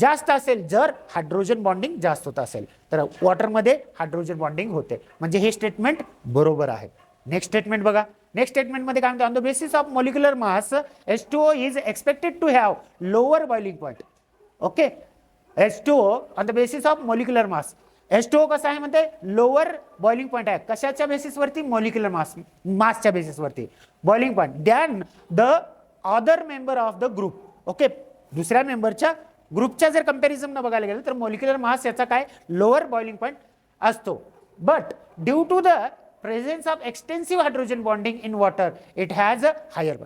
जास्त असेल जर हायड्रोजन बॉन्डिंग जास्त होत असेल, तर वॉटरमध्ये हायड्रोजन बॉन्डिंग होते, म्हणजे हे स्टेटमेंट बरोबर आहे. नेक्स्ट स्टेटमेंट बघा. नेक्स्ट स्टेटमेंटमध्ये काय म्हणते, on the basis of molecular mass H2O is expected to have lower boiling point. Okay, H2O on the basis of molecular mass, H2O कसं आहे म्हणते, लोअर बॉइलिंग पॉईंट आहे. कशाच्या बेसिसवरती, मॉलिक्युलर मासच्या बेसिसवरती boiling point than the other member of the group. Okay, दुसऱ्या मेंबरच्या ग्रुपच्या जर कंपॅरिझन बघायला गेलं तर मॉलिक्युलर मास याचा काय, लोअर बॉइलिंग पॉईंट असतो. But due to the presence of extensive hydrogen bonding in water it has a higher.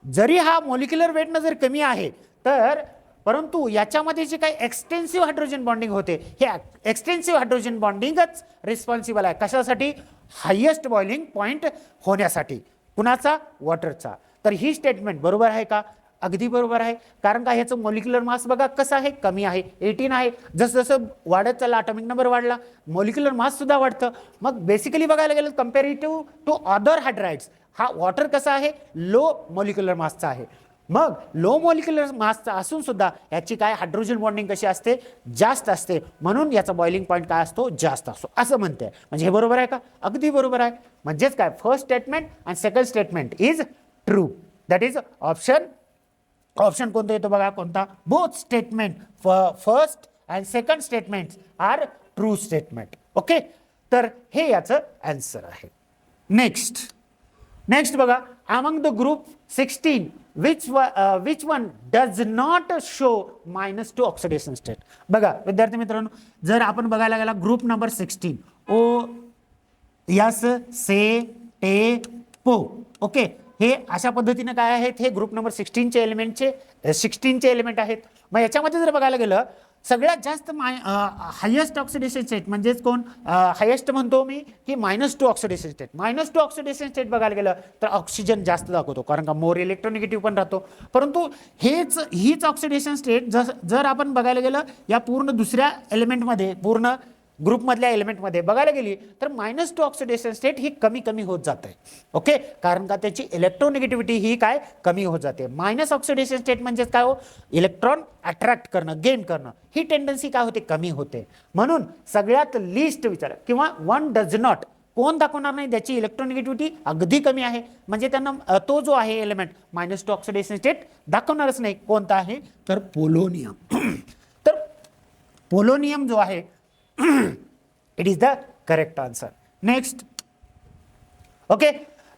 जरी हा मॉलिक्युलर वेटनं जर कमी आहे, तर परंतु याच्यामध्ये जे काही एक्सटेन्सिव्ह हायड्रोजन बॉन्डिंग होते, हे एक्सटेन्सिव्ह हायड्रोजन बॉन्डिंगच रिस्पॉन्सिबल आहे कशासाठी, हायेस्ट बॉइलिंग पॉईंट होण्यासाठी. कुणाचा, वॉटरचा. तर ही स्टेटमेंट बरोबर आहे का, अगदी बरोबर आहे. कारण का ह्याचं मॉलिक्युलर मास बघा कसं आहे, कमी आहे, 18 आहे. जसं जसं वाढत चालला, अटॉमिक नंबर वाढला, मॉलिक्युलर मास सुद्धा वाढतं. मग बेसिकली बघायला गेलं कंपॅरेटिव्ह टू अदर हायड्राइड्स, हा वॉटर कसा आहे, लो मॉलिक्युलर मासचा आहे. मग लो मॉलिक्युलर मासचा असून सुद्धा याची काय, हायड्रोजन बॉन्डिंग कशी असते, जास्त असते, म्हणून याचा बॉइलिंग पॉईंट काय असतो, जास्त असतो, असं म्हणते. म्हणजे हे बरोबर आहे का, अगदी बरोबर आहे. म्हणजेच काय, फर्स्ट स्टेटमेंट आणि second statement is true. That is option कोणता येतो बघा, कोणता, both statement first and second statement are true statement. Okay, तर हे याचं आन्सर आहे. नेक्स्ट बघा, among the group 16 which one does not show -2 oxidation state. बघा विद्यार्थी मित्रांनो, जर आपण बघायला गेला ग्रुप नंबर 16 ओ यस से टे पो. ओके, हे अशा पद्धतीने काय आहेत, हे ग्रुप नंबर 16चे एलिमेंट आहेत. मग याच्यामध्ये जर बघायला गेलं, सगळ्यात जास्त हायेस्ट ऑक्सिडेशन स्टेट म्हणजेच कोण, हायेस्ट म्हणतो मी की -2 ऑक्सिडेशन स्टेट. -2 ऑक्सिडेशन स्टेट बघायला गेलं तर ऑक्सिजन जास्त दाखवतो, कारण का मोर इलेक्ट्रोनिगेटिव्ह पण राहतो. परंतु हीच ऑक्सिडेशन स्टेट जर आपण बघायला गेलं या पूर्ण दुसऱ्या एलिमेंटमध्ये, पूर्ण ग्रुपमधल्या एलिमेंटमध्ये बघायला गेली तर -2 ऑक्सिडेशन स्टेट ही कमी होत जाते. ओके, कारण का त्याची इलेक्ट्रोनिगेटिव्हिटी ही काय, कमी होत जाते. मायनस ऑक्सिडेशन स्टेट म्हणजे काय हो, इलेक्ट्रॉन अट्रॅक्ट करणं, गेन करणं, ही टेंडन्सी काय होते, कमी होते. म्हणून सगळ्यात लिस्ट विचार किंवा वन डज नॉट, कोण दाखवणार नाही, त्याची इलेक्ट्रोनिगेटिव्हिटी अगदी कमी आहे, म्हणजे त्यांना तो जो आहे एलिमेंट -2 ऑक्सिडेशन स्टेट दाखवणारच नाही. कोणता आहे तर पोलोनियम. तर पोलोनियम जो आहे it is the correct answer. Next. Okay,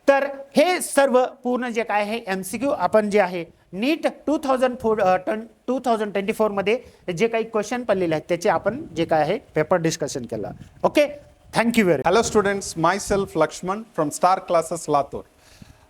तर हे सर्व पूर्ण जे काय आहे MCQ आपण जे आहे नीट 2024 मध्ये जे काही क्वेश्चन पडलेले आहेत त्याचे आपण जे काय आहे पेपर डिस्कशन केला. Okay, thank you very. Hello students, myself Lakshman from Star Classes Latur.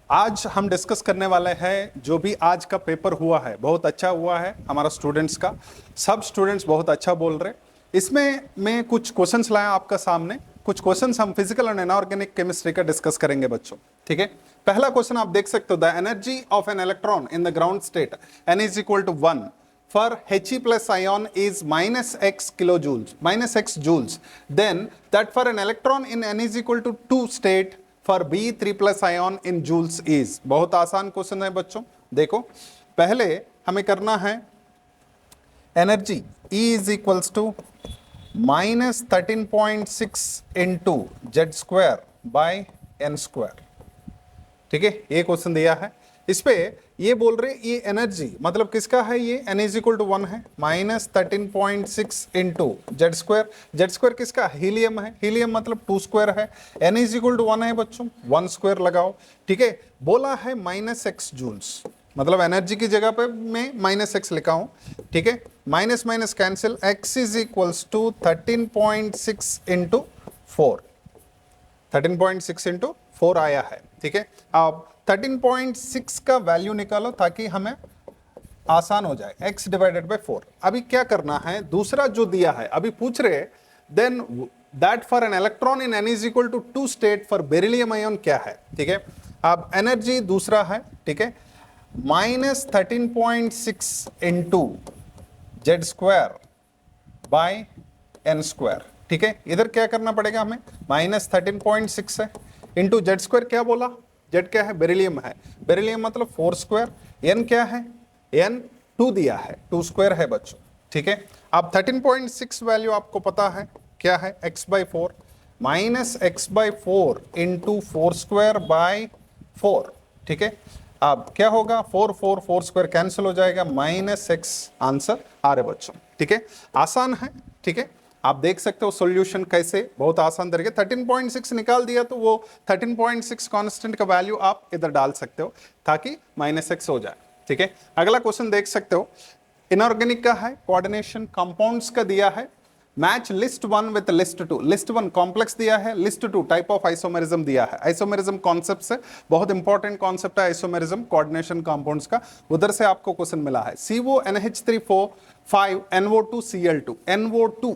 आज हम डिस्कस करने वाले हैं जो भी आज का पेपर हुआ है, बहुत अच्छा हुआ है हमारा स्टूडेंट्स का. सब स्टूडेंट्स बहुत अच्छा बोल रहे. इसमें मैं कुछ क्वेश्चंस लाया आपका सामने. कुछ क्वेश्चंस हम फिजिकल एंड इनऑर्गेनिक केमिस्ट्री का डिस्कस करेंगे बच्चों. ठीक है, पहला क्वेश्चन आप देख सकते हो, the energy of an electron in the ground state n is equal to 1 for He plus ion is -x kilojoules, -x joules. Then that for an electron in n is equal to 2 state for B3 plus ion in joules is. बहुत आसान question है बच्चों. देखो, पहले हमें करना है energy E is equals to -13.6 into z square by n square. ठीक है, ये क्वेश्चन दिया है. इस पे ये बोल रहे ये एनर्जी मतलब किसका है, ये n इज इक्वल टू 1 है, -13.6 इंटू जेड स्क्वायर किसका, हीलियम है. हीलियम मतलब 2 स्क्वायर है. n इज इक्वल टू 1 है बच्चों, 1 स्क्वायर लगाओ. ठीक है, बोला है -x जूल्स, मतलब एनर्जी की जगह पे मैं -x लिखा हूं. ठीक है, minus minus cancel, x is equals to 13.6 into 4, 13.6 into 4 आया है. ठीक है, अब 13.6 का वैल्यू निकालो ताकि हमें आसान हो जाए, x डिवाइडेड बाय 4. अभी क्या करना है, दूसरा जो दिया है अभी पूछ रहे, then that for an electron in n is equal to 2 state for beryllium ion क्या है. ठीक है, अब एनर्जी दूसरा है. ठीक है, -13.6 into Z square by n square. ठीक है, इधर क्या करना पड़ेगा हमें, -13.6 है इंटू जेड स्क्वायर, क्या बोला, जेड क्या है, बेरिलियम है. बेरिलियम मतलब 4 स्क्वायर. n क्या है, n 2 दिया है, 2 स्क्वायर है बच्चों. ठीक है। अब 13.6 वैल्यू आपको पता है क्या है, x/4 minus x/4 into 4 square by 4, ठीक है। अब क्या होगा, 4 स्क्वायर कैंसिल हो जाएगा, -x आंसर आ रहे बच्चों, ठीक है। आसान है, ठीक है। आप देख सकते हो सॉल्यूशन कैसे, बहुत आसान तरीके। 13.6 निकाल दिया तो वो 13.6 कांस्टेंट का वैल्यू आप इधर डाल सकते हो ताकि -x हो जाए, ठीक है। अगला क्वेश्चन देख सकते हो, इनऑर्गेनिक का है, कोऑर्डिनेशन कंपाउंड्स का दिया है, match list 1 with list 2। List 1 complex दिया है, लिस्ट 2 टाइप ऑफ आइसोमेरिज्म दिया है। आइसोमेरिज्म कॉन्सेप्ट से बहुत इंपॉर्टेंट कॉन्सेप्ट है आइसोमेरिज्म कोऑर्डिनेशन कंपाउंड्स का, उधर से आपको क्वेश्चन मिला है। CONH3 4 5 NO2 Cl2 NO2,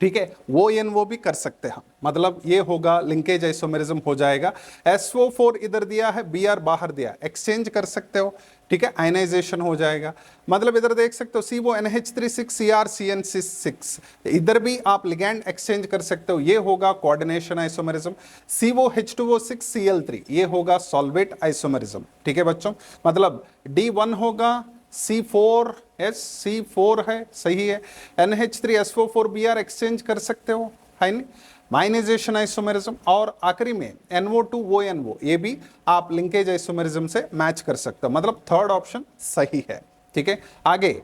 ठीक है, वो NO भी कर सकते हैं, मतलब ये होगा लिंकेज आइसोमेरिज्म हो जाएगा। SO4 इधर दिया है, Br बाहर दिया, एक्सचेंज कर सकते हो, ठीक है, आयनाइजेशन हो जाएगा। मतलब इधर देख सकते हो CONH3 CrCN6, इधर भी आप लिगैंड एक्सचेंज कर सकते हो, ये होगा कोऑर्डिनेशन आइसोमेरिज्म। COH2O6 Cl3, ये होगा सॉल्वेट आइसोमेरिज्म, ठीक है बच्चों। मतलब D1 होगा, C4 है, सही है। NH3SO4Br एक्सचेंज कर सकते हो, है नहीं, माइनाइजेशन आइसोमेरिज्म। और आखिरी में NO2ONO, ये भी आप लिंकेज आइसोमेरिज्म से मैच कर सकते हो, मतलब थर्ड ऑप्शन सही है, ठीक है। आगे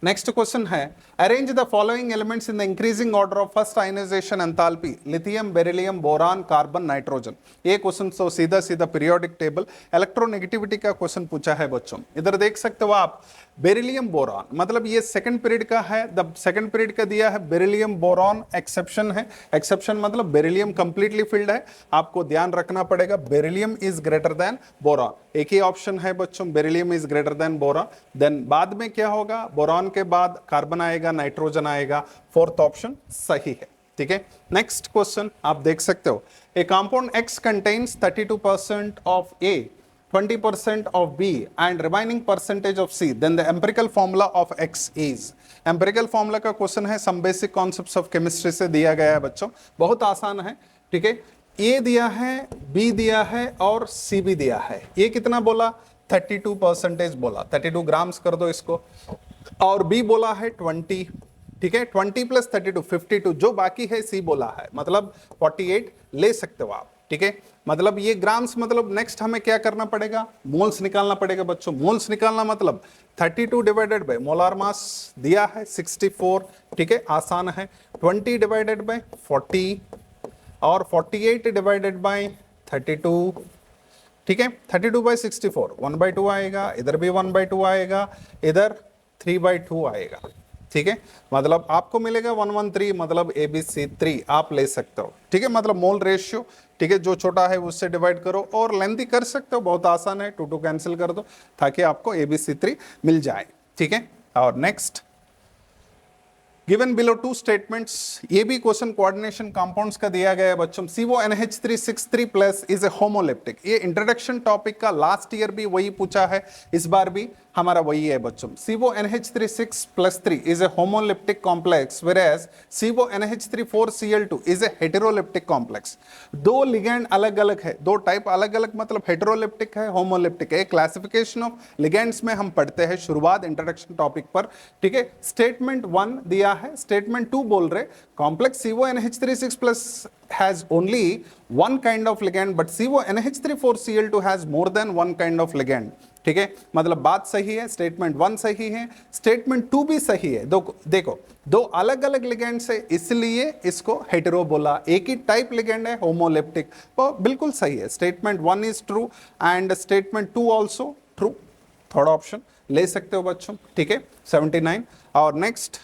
नेक्स्ट क्वेश्चन है, arrange the following elements in the increasing order of first ionization enthalpy, lithium, beryllium, boron, carbon, nitrogen. ये क्वेश्चन तो सीधा सीधा पीरियोडिक टेबल इलेक्ट्रोनेगेटिविटी का क्वेश्चन पूछा है बच्चों। इधर देख सकते हो आप, बेरिलियम बोरान, मतलब ये सेकंड पीरियड का है, द सेकंड पीरियड का दिया है, बेरिलियम बोरान एक्सेप्शन है। एक्सेप्शन मतलब बेरिलियम कंप्लीटली फिल्ड है, आपको ध्यान रखना पड़ेगा beryllium is greater than boron, एक ही ऑप्शन है बच्चों, beryllium is greater than boron. Then बाद में क्या होगा, बोरान के बाद कार्बन आएगा, नाइट्रोजन आएगा, फोर्थ ऑप्शन सही है, ठीक है। नेक्स्ट क्वेश्चन आप देख सकते हो, ए compound X contains 32% of A, 20% of B and remaining percentage of C, then the empirical formula of X is। empirical formula का क्वेश्चन है, some basic concepts of chemistry से दिया गया है बच्चों, बहुत आसान है, ठीक है। A दिया है, B दिया है और C भी दिया है। ये कितना बोला, 32% बोला, 32 ग्राम्स कर दो इसको, और B बोला है 20, ठीक है, 20 + 32 52, जो बाकी है C बोला है, मतलब 48 ले सकते हो आप, ठीक है। मतलब ये ग्राम्स, मतलब नेक्स्ट हमें क्या करना पड़ेगा, मोल्स निकालना पड़ेगा बच्चों। मोल्स निकालना मतलब 32 डिवाइडेड बाय मोलार मास दिया है 64, ठीक है, आसान है। 20 डिवाइडेड बाय 40 और 48 डिवाइडेड बाय 32, ठीक है। 32 बाय 64 1/2 आएगा, इधर भी 1/2 आएगा, इधर 3/2 आएगा, ठीक है। मतलब आपको मिलेगा 113, मतलब ABC3 आप ले सकते हो, ठीक है। मतलब मोल रेशियो, ठीक है, जो छोटा है उससे डिवाइड करो, और लेंथी कर सकते हो, बहुत आसान है, 2 कैंसिल कर दो ताकि आपको ABC3 मिल जाए, ठीक है। और नेक्स्ट, गिवन बिलो 2 स्टेटमेंट्स, ये भी क्वेश्चन कोऑर्डिनेशन कंपाउंड्स का दिया गया है बच्चों। CONH3 इज ए होमोलिप्टिक, ये इंट्रोडक्शन टॉपिक का लास्ट ईयर भी वही पूछा है, इस बार भी हमारा वही है बच्चों। CONH3 is a homoleptic complex, whereas CONH3 is a heteroleptic complex. दो लिगैंड अलग अलग है, दो टाइप अलग अलग, मतलब हेटेरोलिप्टिक है, होमोलिप्टिक है। क्लासिफिकेशन ऑफ लिगैंड्स में हम पढ़ते हैं शुरुआत इंट्रोडक्शन टॉपिक पर, ठीक है। स्टेटमेंट 1 दिया है, स्टेटमेंट 2 बोल रहे complex CONH3 has only one kind of ligand, but CONH3 has more than one kind of ligand, ठीक है। मतलब बात सही है, स्टेटमेंट 1 सही है, स्टेटमेंट 2 भी सही है। देखो दो अलग अलग लिगेंड से, इसलिए इसको हेटेरो बोला, एक ही टाइप लिगेंड है, होमोलिप्टिक, तो बिल्कुल सही है। Statement 1 is true and statement 2 also true, third option ले सकते हो बच्चों, ठीक है। 79 और next,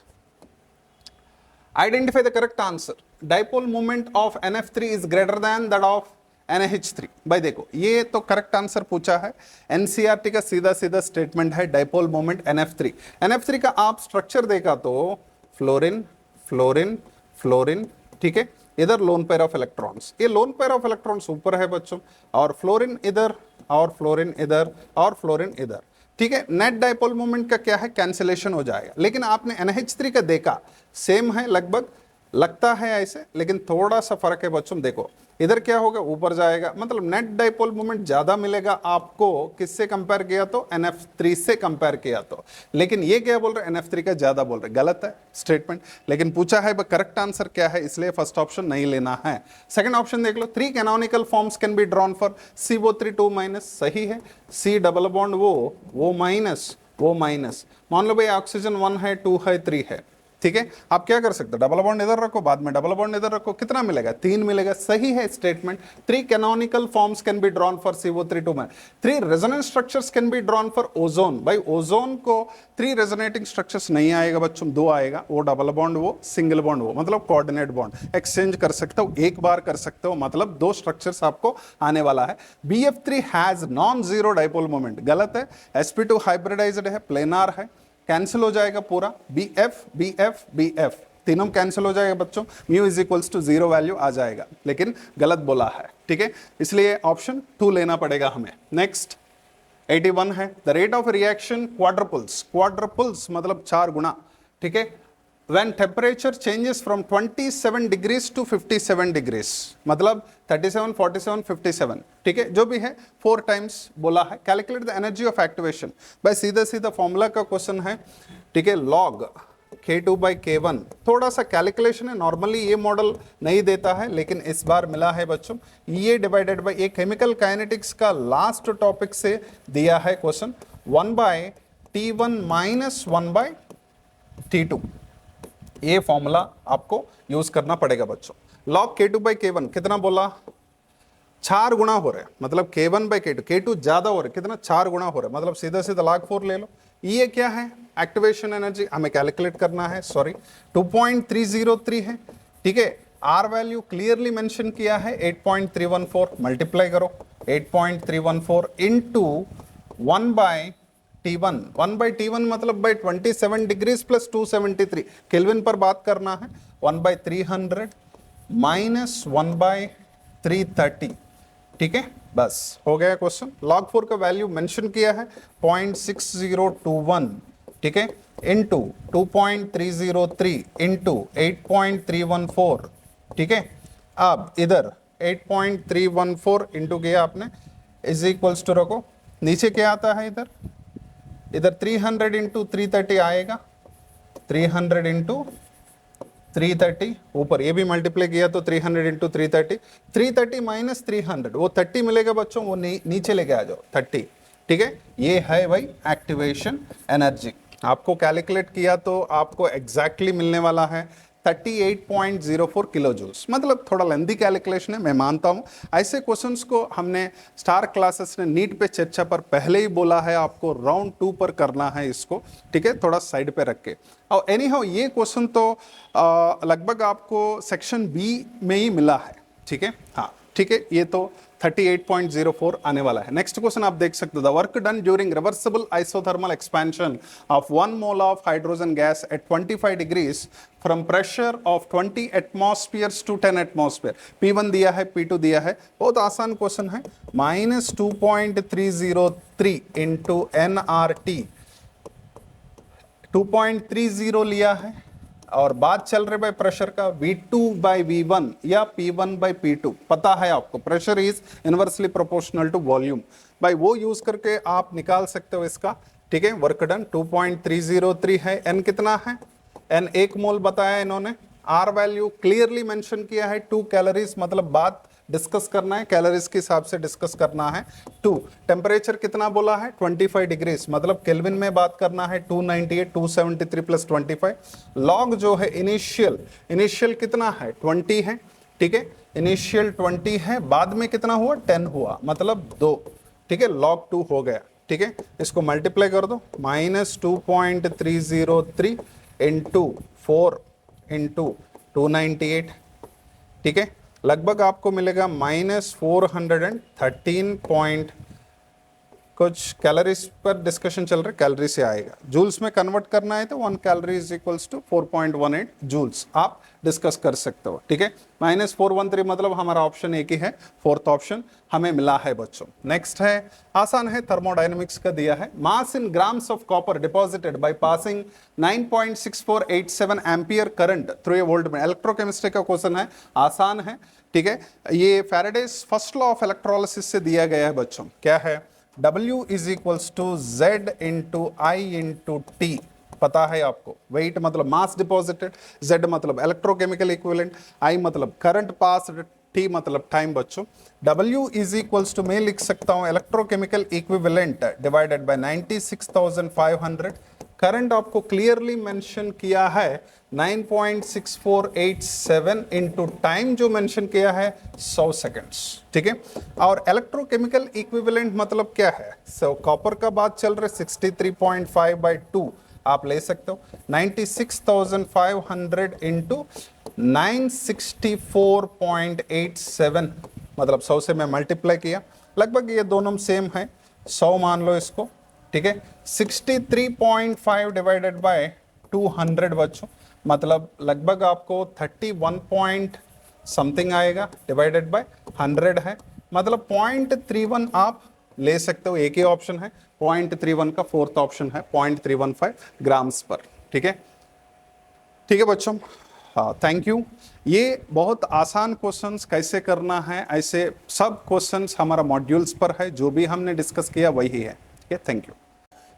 identify the correct answer, dipole moment of NF3 is greater then that of NH3। भाई देखो ये तो करेक्ट आंसर पूछा है, NCERT का सीधा सीधा स्टेटमेंट है, डाइपोल मोमेंट NF3 का आप स्ट्रक्चर देखा तो फ्लोरीन फ्लोरीन फ्लोरीन, ठीक है, इधर लोन पेयर ऑफ इलेक्ट्रॉन्स, ये लोन पेयर ऑफ इलेक्ट्रॉन्स ऊपर है बच्चों, और फ्लोरीन इधर और फ्लोरीन इधर और फ्लोरीन इधर, ठीक है। नेट डाइपोल मोमेंट का क्या है, कैंसिलेशन हो जाएगा। लेकिन आपने NH3 का देखा सेम है लगभग, लगता है ऐसे, लेकिन थोड़ा सा फर्क है बच्चों। देखो इधर क्या होगा, ऊपर जाएगा, मतलब नेट डाइपोल मोमेंट ज्यादा मिलेगा आपको किससे कंपेयर किया तो, NF3 से कंपेयर किया तो। लेकिन ये क्या बोल रहे हैं, NF3 का ज्यादा बोल रहे, गलत है स्टेटमेंट। लेकिन पूछा है करेक्ट आंसर क्या है, इसलिए फर्स्ट ऑप्शन नहीं लेना है। सेकंड ऑप्शन देख लो, 3 canonical forms can be drawn for CO3 2 minus, सही है। C डबल बॉन्ड वो माइनस, वो माइनस, मान लो भाई ऑक्सीजन 1 है, 2 है, 3 है, ठीक है। आप क्या कर सकते हो, डबल बॉन्ड इधर रखो, बाद में डबल बॉन्ड इधर रखो, कितना मिलेगा, 3 मिलेगा, सही है statement. 3 canonical forms can be drawn for CO3 2 minus. 3 resonant structures can be drawn for ozone. भाई ओजोन को 3 रेजोनेटिंग स्ट्रक्चर्स नहीं आएगा बच्चों, 2 आएगा, वो डबल बॉन्ड, वो सिंगल बॉन्ड, वो मतलब कोऑर्डिनेट बॉन्ड एक्सचेंज कर सकते हो, एक बार कर सकते हो, मतलब 2 स्ट्रक्चर्स आपको आने वाला है। BF3 has non zero dipole moment, गलत है। sp2 हाइब्रिडाइज्ड है, प्लेनार है, कैंसिल हो जाएगा पूरा, BF BF BF तीनों कैंसिल हो जाएगा बच्चों, mu is equals to 0 value आ जाएगा, लेकिन गलत बोला है, ठीक है, इसलिए ऑप्शन 2 लेना पड़ेगा हमें। नेक्स्ट 81 है, द रेट ऑफ रिएक्शन क्वाड्रपल्स, क्वाड्रपल्स मतलब 4 गुना, ठीक है, when temperature changes from 27 degrees to 57 degrees, मतलब 37 47 57, ठीक है, जो भी है 4 टाइम्स बोला है। Calculate the energy of activation, भाई सीधा सीधा फॉर्मूला का क्वेश्चन है, ठीक है, log K2 by K1, थोड़ा सा कैलकुलेशन है, नॉर्मली ये मॉडल नहीं देता है, लेकिन इस बार मिला है बच्चों। ये डिवाइडेड बाय, ये केमिकल काइनेटिक्स का लास्ट टॉपिक से दिया है question, 1 by T1 minus 1 by T2, ये फॉर्मूला आपको यूज करना पड़ेगा बच्चों। log K2 by K1 कितना बोला, 4 गुना हो रहा है, मतलब K1 by K2, K2 ज्यादा हो रहा है, कितना 4 गुना हो रहा है, मतलब सीधा सीधा log 4 ले लो। ये क्या है, एक्टिवेशन एनर्जी हमें कैलकुलेट करना है, सॉरी 2.303 है, ठीक है। आर वैल्यू क्लियरली मेंशन किया है 8.314, मल्टीप्लाई करो 8.314 into 1 bye T1, 1 by T1 मतलब by 27 डिग्रीज प्लस 273 केल्विन पर बात करना है, 1 by 300 माइनस 1 by 330, ठीक है, बस हो गया क्वेश्चन। log 4 का वैल्यू मेंशन किया है 0.6021, ठीक है, इंटू 2.303 इंटू 8.314, ठीक है। अब इधर 8.314 इंटू किया आपने, इज इक्वल्स टू रखो, नीचे क्या आता है इधर 300 इंटू 330 आएगा, 300 इंटू 330, ऊपर ये भी मल्टीप्लाई किया तो 300 इंटू 330, 330 माइनस 300 वो 30 मिलेगा बच्चों, वो नीचे लेके आ जाओ 30, ठीक है। ये है भाई एक्टिवेशन एनर्जी, आपको कैलकुलेट किया तो आपको एग्जैक्टली मिलने वाला है 38.04 किलो जूल्स, मतलब थोड़ा लेंदी कैलकुलेशन है, मैं मानता हूँ। ऐसे क्वेश्चंस को हमने स्टार क्लासेस ने नीट पे चर्चा पर पहले ही बोला है, आपको राउंड 2 पर करना है इसको, ठीक है, थोड़ा साइड पे रख के। और एनी हाउ ये क्वेश्चन तो लगभग आपको सेक्शन बी में ही मिला है, ठीक है, हाँ ठीक है, ये तो 38.04 आने वाला है। नेक्स्ट क्वेश्चन आप देख सकते हो, the work done during reversible isothermal expansion of 1 mole of hydrogen gas at 25 degrees from pressure of 20 atmospheres to 10 atmosphere, P1 दिया है, P2 दिया है, बहुत आसान क्वेश्चन है, -2.303 इंटू NRT, 2.30 लिया है, और बात चल रही भाई प्रेशर का V2 by V1 या P1 by P2, पता है आपको pressure is inversely proportional to volume, भाई वो यूज करके आप निकाल सकते हो इसका, ठीक है। वर्क डन 2.303 है, N कितना है, N 1 मोल बताया इन्होंने, R वैल्यू क्लियरली मेंशन किया है 2 कैलोरीज, मतलब बात डिस्कस करना है, कैलोरीज के हिसाब से डिस्कस करना है। 2 टेम्परेचर कितना बोला है 25 डिग्रीज, मतलब केल्विन में बात करना है 298 273 प्लस 25। लॉग जो है इनिशियल कितना है 20 है, ठीक है, इनिशियल 20 है, बाद में कितना हुआ 10 हुआ, मतलब 2, ठीक है, लॉग 2 हो गया, ठीक है। इसको मल्टीप्लाई कर दो, -2.303 इंटू 4 इंटू 298, ठीक है, लगभग आपको मिलेगा -413 कुछ कैलोरीज पर डिस्कशन चल रहा है, कैलोरी से आएगा। जूल्स में कन्वर्ट करना है तो 1 calorie is equals to 4.18 joules आप डिस्कस कर सकते हो, ठीक है। -413 मतलब हमारा ऑप्शन एक ही है, फोर्थ ऑप्शन हमें मिला है बच्चों। नेक्स्ट है, आसान है, थर्मोडायनेमिक्स का दिया है। Mass in grams of copper deposited by passing 9.6487 ampere current through a volt में। इलेक्ट्रोकेमिस्ट्री का क्वेश्चन है, आसान है, ठीक है। ये Faraday's first law of electrolysis से दिया गया है बच्चों। क्या है? W is equals to Z into I into T, पता है आपको। वेट मतलब मास डिपॉजिटेड, Z मतलब इलेक्ट्रोकेमिकल इक्विवेलेंट, I मतलब करंट पास, T मतलब टाइम बच्चों। W इज इक्वल्स टू मैं लिख सकता हूं electrochemical equivalent divided by 96,500। Current आपको क्लियरली मेंशन किया है 9.6487 इंटू टाइम जो मेंशन किया है 100 सेकेंड्स, ठीक है। और इलेक्ट्रोकेमिकल इक्विवेलेंट मतलब क्या है? सो कॉपर का बात चल रहा है 63.5/2 आप ले सकते हो। 96,500 इंटू 964.87 मतलब 100 से मैं मल्टीप्लाई किया, लगभग ये दोनों सेम है, 100 मान लो इसको, ठीक है। 63.5 डिवाइडेड बाय 200 बच्चों, मतलब लगभग आपको 31 पॉइंट समथिंग आएगा, डिवाइडेड बाय 100 है, मतलब 0.31 आप ले सकते हो। एक ही ऑप्शन है 0.31 का, फोर्थ ऑप्शन है 0.315 ग्राम्स पर, ठीक है। ठीक है बच्चों, हाँ, थैंक यू। ये बहुत आसान क्वेश्चंस कैसे करना है, ऐसे सब क्वेश्चंस हमारा मॉड्यूल्स पर है, जो भी हमने डिस्कस किया वही है, ठीक है। Thank you.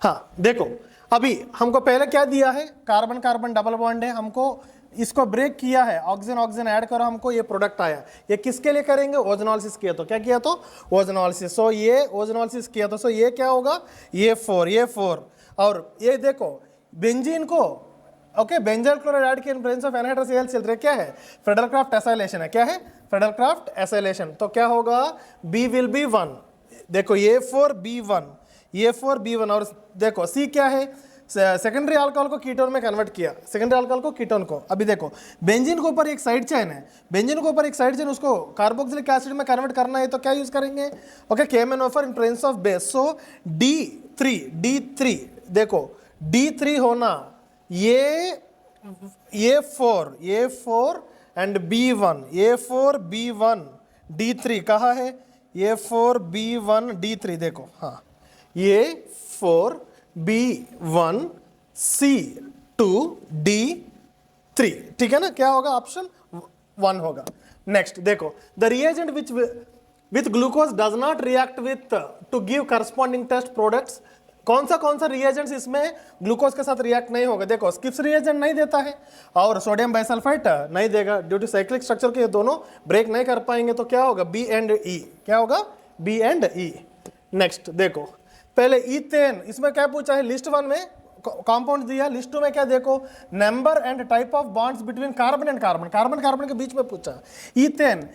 हाँ देखो, अभी हमको पहले क्या दिया है, कार्बन कार्बन डबल बॉन्ड है, हमको इसको ब्रेक किया है, ऑक्सीजन ऑक्सीजन ऐड करो, हमको ये प्रोडक्ट आया। ये किसके लिए करेंगे? ओजोनोलिसिस किया तो क्या किया तो ओजोनोलिसिस। सो ये ओजोनोलिसिस किया तो सो ये क्या होगा? ये 4 और ये देखो बेंजीन को, ओके, बेंजल क्लोराइड ऐड किया in presence of anhydrous L चल रहे, क्या है? फ्रेडरक्राफ्ट एसाइलेशन है। क्या है? फ्रेडरक्राफ्ट एसाइलेशन। तो क्या होगा? B will be 1। देखो ये 4B1, ये 4B1, और देखो C क्या है? सेकेंडरी अल्कोहल को कीटोन में कन्वर्ट किया, सेकेंडरी अल्कोहल को कीटोन को। अभी देखो बेंजीन के ऊपर एक साइड चेन है, बेंजीन के ऊपर एक साइड चेन, उसको कार्बोक्सिलिक एसिड में कन्वर्ट करना है तो क्या यूज करेंगे? Okay, KMnO4 in presence of base. So D3 देखो D3 होना, ये 4 एंड B1, ये 4B1 D3 कहाँ है? ये 4B1 D3 देखो, हाँ ये 4B1 C2 D3, ठीक है ना? क्या होगा? ऑप्शन 1 होगा। नेक्स्ट देखो, the reagent which with glucose does not react with to give corresponding test products. कौन सा रिएजेंट्स इसमें ग्लूकोज के साथ रिएक्ट नहीं होगा? देखो स्किप्स रिएजेंट नहीं देता है और सोडियम बाइसल्फाइड नहीं देगा, ड्यू टू साइक्लिक स्ट्रक्चर के ये दोनों ब्रेक नहीं कर पाएंगे। तो क्या होगा? B and E। क्या होगा? B and E। नेक्स्ट देखो, पहले ईथेन, इसमें क्या पूछा है? लिस्ट 1 में कंपाउंड दिया, लिस्ट 2 में क्या देखो? Number and type of bonds between carbon and carbon, carbon carbon के बीच में पूछा। ईथेन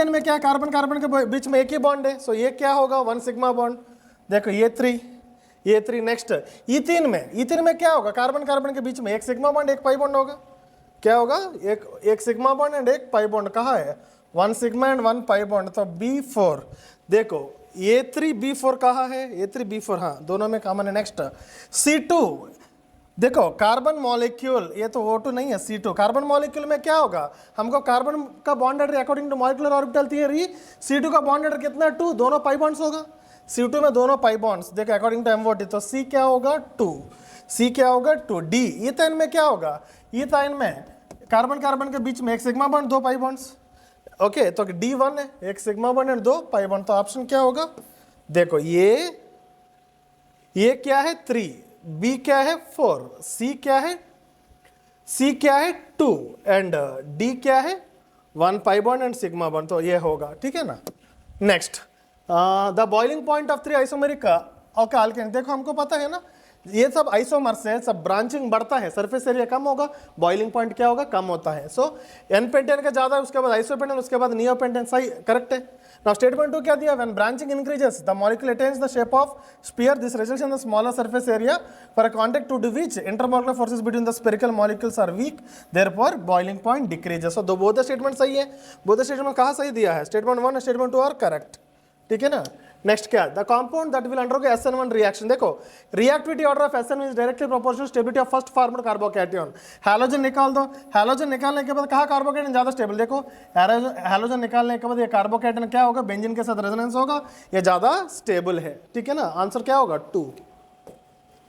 में क्या? कार्बन कार्बन के बीच में एक ही बॉन्ड है, सो ये क्या होगा? 1 सिग्मा बॉन्ड। देखो ये 3। नेक्स्ट ईथीन में क्या होगा? कार्बन कार्बन के बीच में एक सिग्मा बॉन्ड एक पाई बॉन्ड होगा। क्या होगा? एक सिग्मा बॉन्ड एंड एक पाई बॉन्ड। कहाँ है? 1 सिग्मा एंड 1 पाई बॉन्ड, तो B4। देखो A3B4 कहाँ है? A3B4, हाँ दोनों में कॉमन है। नेक्स्ट C2, देखो कार्बन मॉलिक्यूल, ये तो O2 नहीं है, C2। कार्बन मॉलिक्यूल में क्या होगा? हमको कार्बन का bond order according to molecular orbital theory, C2 का बॉन्ड ऑर्डर कितना? 2, दोनों पाई बॉन्ड्स होगा। C2 में दोनों पाई बॉन्ड्स, देखो अकॉर्डिंग टू MOT, तो C क्या होगा? 2। C क्या होगा? 2। D, ईथाइन में क्या होगा? ईथाइन में कार्बन कार्बन के बीच में एक sigma bond 2 pi bonds, okay, तो D1 है, एक sigma bond and 2 pi bond. तो ऑप्शन क्या होगा? देखो ये क्या है? 3, B क्या है? 4, C क्या है? 2 एंड D क्या है? 1 pi bond and sigma bond, तो ये होगा, ठीक है ना। Next, the boiling point of 3 isomeric okay alkane. देखो हमको पता है ना, ये सब आइसोमर से सब ब्रांचिंग बढ़ता है, सरफेस एरिया कम होगा, बॉइलिंग पॉइंट क्या होगा? कम होता है। सो एन पेंटेन का ज्यादा, उसके बाद आइसोपेंटेन, उसके बाद नियोपेंटेन। सही, करेक्ट है। नाउ स्टेटमेंट 2 क्या दिया? When branching increases the molecule attains the shape of sphere, this results in the smaller surface area for a contact to do which intermolecular forces between the spherical molecules are weak, therefore boiling point decreases. So both the statement सही है। Both the statement कहाँ सही दिया है? Statement 1 और statement 2 are correct, ठीक है ना। नेक्स्ट क्या है, the compound that will undergo SN1 reaction. देखो reactivity order of SN is directly proportional stability of first formed carbocation. Halogen निकाल दो, हैलोजन निकालने के बाद कहा कार्बोकैटायन ज्यादा स्टेबल, देखो हैलोजन निकालने के बाद ये कार्बोकैटायन क्या होगा, बेंजीन के साथ रेजोनेंस होगा, ये ज्यादा स्टेबल है, ठीक है ना। आंसर क्या होगा 2।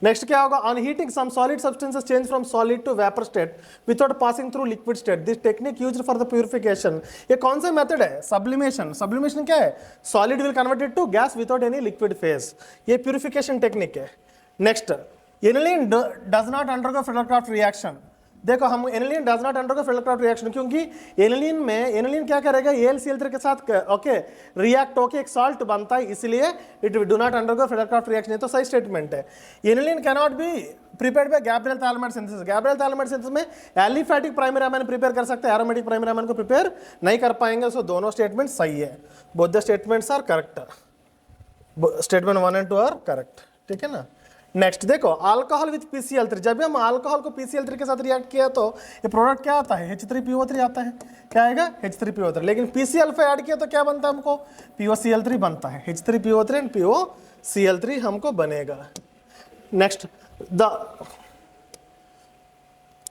नेक्स्ट क्या होगा, on heating some solid substances change from solid to vapour state without passing through liquid state, this technique used for the purification. ये कौन सा मेथड है, सब्लिमेशन। सब्लिमेशन क्या है, solid will converted to gas without any liquid phase, ये purification technique है। Next, aniline does not undergo Friedel Crafts reaction. देखो हम aniline does not undergo Friedel Crafts reaction, क्योंकि एनिलीन क्या करेगा, AlCl3 के साथ ओके रिएक्ट होके एक सॉल्ट बनता है, इसलिए it do not undergo Friedel Crafts reaction. ये तो सही स्टेटमेंट है। Aniline can not be prepared by Gabriel phthalimide synthesis. Gabriel phthalimide synthesis में एलिफैटिक प्राइमरी अमाइन प्रिपेयर कर सकते हैं, एरोमेटिक प्राइमरी अमाइन को प्रिपेयर नहीं कर पाएंगे। सो दोनों स्टेटमेंट सही है, both the statements are correct, statement 1 and 2 are correct, ठीक है ना। नेक्स्ट देखो, अल्कोहल विथ PCl3, जब भी हम अल्कोहल को PCl3 के साथ रिएक्ट किया तो ये प्रोडक्ट क्या आता है, H3PO3 आता है। क्या आएगा, H3PO3। लेकिन PCl5 ऐड किया तो क्या बनता है हमको, POCl3 बनता है। H3PO3 एंड POCl3 हमको बनेगा। नेक्स्ट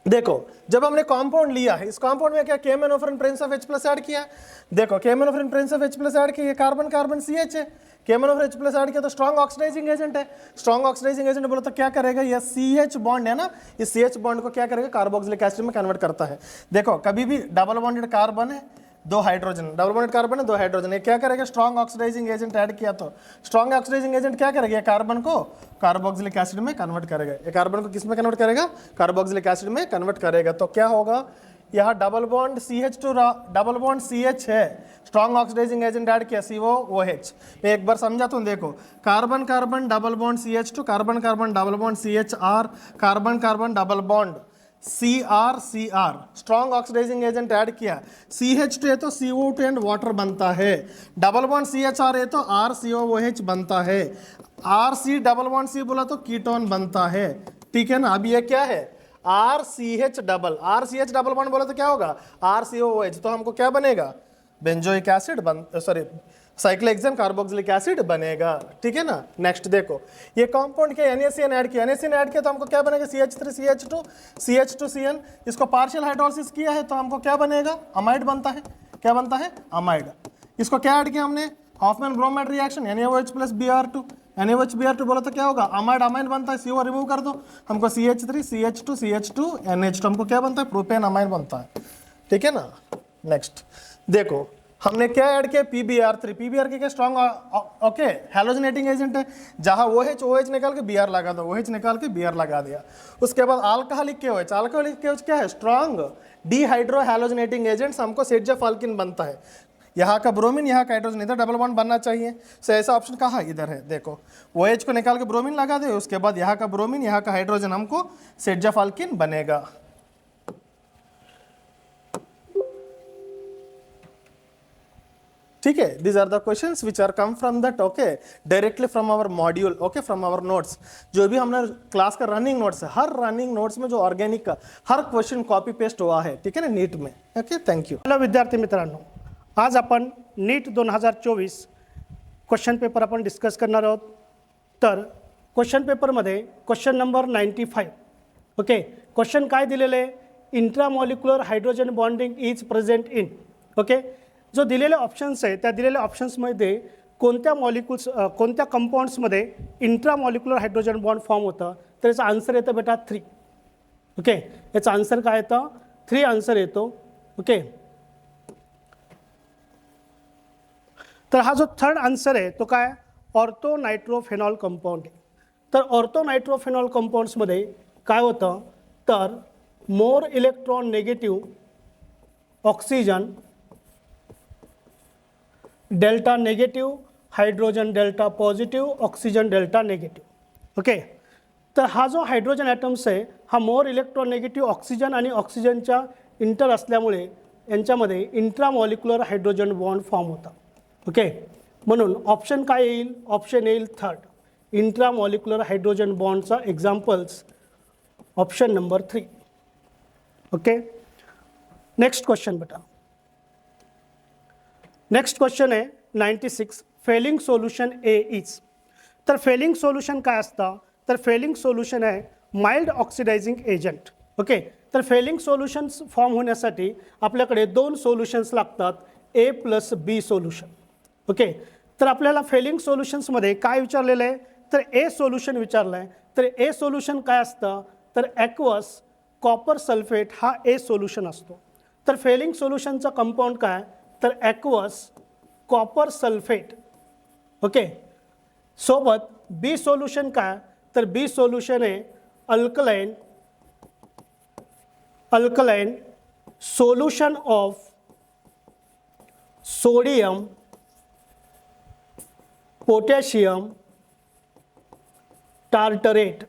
देखो, जब हमने कंपाउंड लिया है, इस कंपाउंड में क्या KMnO4 Prince of H+ add किया। देखो KMnO4 Prince of H+ add किया, कार्बन कार्बन CH है, KMnO4 H+ ऐड किया तो स्ट्रॉन्ग ऑक्सीडाइजिंग एजेंट है। स्ट्रॉन्ग ऑक्सीडाइजिंग एजेंट बोलो तो क्या करेगा, ये CH बॉन्ड है ना, इस CH बॉन्ड को क्या करेगा, कार्बोक्सिलिक एसिड में कन्वर्ट करता है। देखो कभी भी डबल बॉन्डेड कार्बन है, 2 हाइड्रोजन, डबल बॉन्डेड कार्बन है 2 हाइड्रोजन, ये क्या करेगा, स्ट्रॉन्ग ऑक्सीडाइजिंग एजेंट ऐड किया तो स्ट्रॉन्ग ऑक्सीडाइजिंग एजेंट क्या करेगा, ये कार्बन को कार्बोक्सिलिक एसिड में कन्वर्ट करेगा। ये कार्बन को किस में कन्वर्ट करेगा, कार्बोक्सिलिक एसिड में कन्वर्ट करेगा। तो क्या होगा, यहाँ double bond CH two double bond CH है, स्ट्रॉन्ग ऑक्सीडाइजिंग एजेंट ऐड किया COOH। मैं एक बार समझा तो देखो, carbon carbon double bond CH two carbon carbon double bond CHR, carbon carbon double bond CR, strong oxidizing agent add किया, CH2 है तो CO2 एंड वाटर बनता है, डबल बॉन्ड CHR है तो RCOOH बनता है, RC डबल बॉन्ड C बोला तो कीटोन बनता है, ठीक है ना। अब ये क्या है, RCH डबल बॉन्ड बोला तो क्या होगा, RCOOH, तो हमको क्या बनेगा, benzoic acid cyclohexane carboxylic acid बनेगा, ठीक है ना। नेक्स्ट देखो, ये कंपाउंड के NaCN ऐड किया, NaCN ऐड किया तो हमको क्या बनेगा, CH3CH2 CH2CN, इसको पार्शियल हाइड्रोलिसिस किया है तो हमको क्या बनेगा, अमाइड बनता है। क्या बनता है, अमाइड। इसको क्या ऐड किया हमने, Hoffmann bromide reaction, NaOH plus Br2, NaOH Br2 बोला तो क्या होगा, अमाइड अमाइन बनता है, CO रिमूव कर दो, हमको CH3 CH2 CH2 NH2, हमको क्या बनता है, प्रोपेन अमाइन बनता है, ठीक है ना। नेक्स्ट देखो, हमने क्या ऐड किया, PBr3 क्या स्ट्रॉन्ग ओके हैलोजनेटिंग एजेंट है, जहां OH निकाल के Br लगा दो, OH निकाल के Br लगा दिया। उसके बाद अल्कोहलिक KOH क्या है, स्ट्रॉन्ग डिहाइड्रो हैलोजनेटिंग एजेंट, हमको सेटजाफाल्किन बनता है। यहाँ का ब्रोमीन, यहाँ का हाइड्रोजन, इधर डबल बॉन्ड बनना चाहिए। सो ऐसा ऑप्शन कहाँ इधर है, देखो OH को निकाल के ब्रोमीन लगा दे, उसके बाद यहाँ का ब्रोमीन, यहाँ का हाइड्रोजन, हमको सेटजाफाल्किन बनेगा। ठीक है, these are the questions which are come from that okay directly from our module, okay from our notes. जो भी हमने क्लास का रनिंग नोट्स है, हर रनिंग नोट्स में जो ऑर्गेनिक का हर क्वेश्चन कॉपी पेस्ट हुआ है, ठीक है ना, नीट में। Okay, thank you. हॅलो विद्यार्थी मित्रांनो, आज आपण नीट 2024 क्वेश्चन पेपर आपण डिस्कस करणार आहोत। तर क्वेश्चन पेपरमध्ये क्वेश्चन नंबर 95 ओके, क्वेश्चन काय दिलेले, intramolecular hydrogen bonding is present in okay, जो दिलेले ऑप्शन्स आहे त्या दिलेल्या ऑप्शन्समध्ये कोणत्या मॉलिक्युल्स कोणत्या कंपाऊंड्समध्ये इंट्रामॉलिक्युलर हायड्रोजन बॉन्ड फॉर्म होतं, तर याचा आन्सर येतं बेटा 3 ओके, याचा आन्सर काय येतं 3 आन्सर येतो ओके। तर हा जो थर्ड आन्सर आहे तो काय, ऑर्थो नायट्रोफेनॉल कंपाऊंड आहे। तर ऑर्थो नायट्रोफेनॉल कंपाऊंड्समध्ये काय होतं, तर more electron negative oxygen delta negative, hydrogen delta positive, oxygen delta negative okay. तर हा जो हायड्रोजन ॲटम्स आहे हा मोर इलेक्ट्रॉन नेगेटिव्ह ऑक्सिजन आणि ऑक्सिजनच्या इंटर असल्यामुळे यांच्यामध्ये इंट्रामॉलिक्युलर हायड्रोजन बॉन्ड फॉर्म होतात ओके। म्हणून ऑप्शन काय येईल, ऑप्शन येईल थर्ड, इंट्रामॉलिक्युलर हायड्रोजन बॉन्डचा examples option number 3 okay. Next question बेटा, नेक्स्ट क्वेश्चन है 96 फेलिंग सोल्युशन ए इज. तर फेलिंग सोल्युशन काय असतं, तर फेलिंग सोल्युशन आहे माइल्ड ऑक्सिडायझिंग एजंट. ओके, तर फेलिंग सोल्युशन्स फॉर्म होण्यासाठी आपल्याकडे 2 सोल्युशन्स लागतात, A plus B solution. Okay, तर आपल्याला फेलिंग सोल्युशन्समध्ये काय विचारलेलं आहे, तर ए सोल्युशन विचारलं आहे. तर ए सोल्युशन काय असतं, तर ॲक्वस कॉपर सल्फेट हा ए सोल्युशन असतो. तर फेलिंग सोल्युशनचा कंपाऊंड काय, तर ॲक्वस कॉपर सल्फेट. ओके, सोबत बी सोल्युशन काय, तर बी सोल्युशन आहे alkaline solution of sodium potassium tartrate.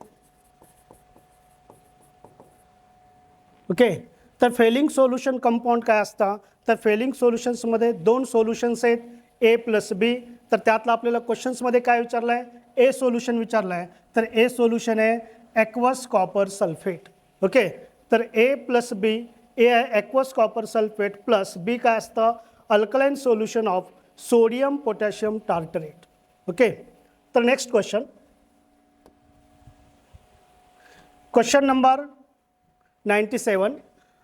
Okay, तर फेलिंग सोल्युशन कंपाऊंड काय असतं, तर फेलिंग सोल्युशन्समध्ये 2 सोल्युशन्स आहेत, ए प्लस बी. तर त्यातलं आपल्याला क्वेश्चन्समध्ये काय विचारलं आहे, ए सोल्युशन विचारलं आहे. तर ए सोल्युशन आहे ॲक्वस कॉपर सल्फेट. ओके, तर ए प्लस बी, ए आहे aqueous copper sulphate plus B काय असतं, alkaline solution of sodium potassium tartrate. Okay, तर next question number 97.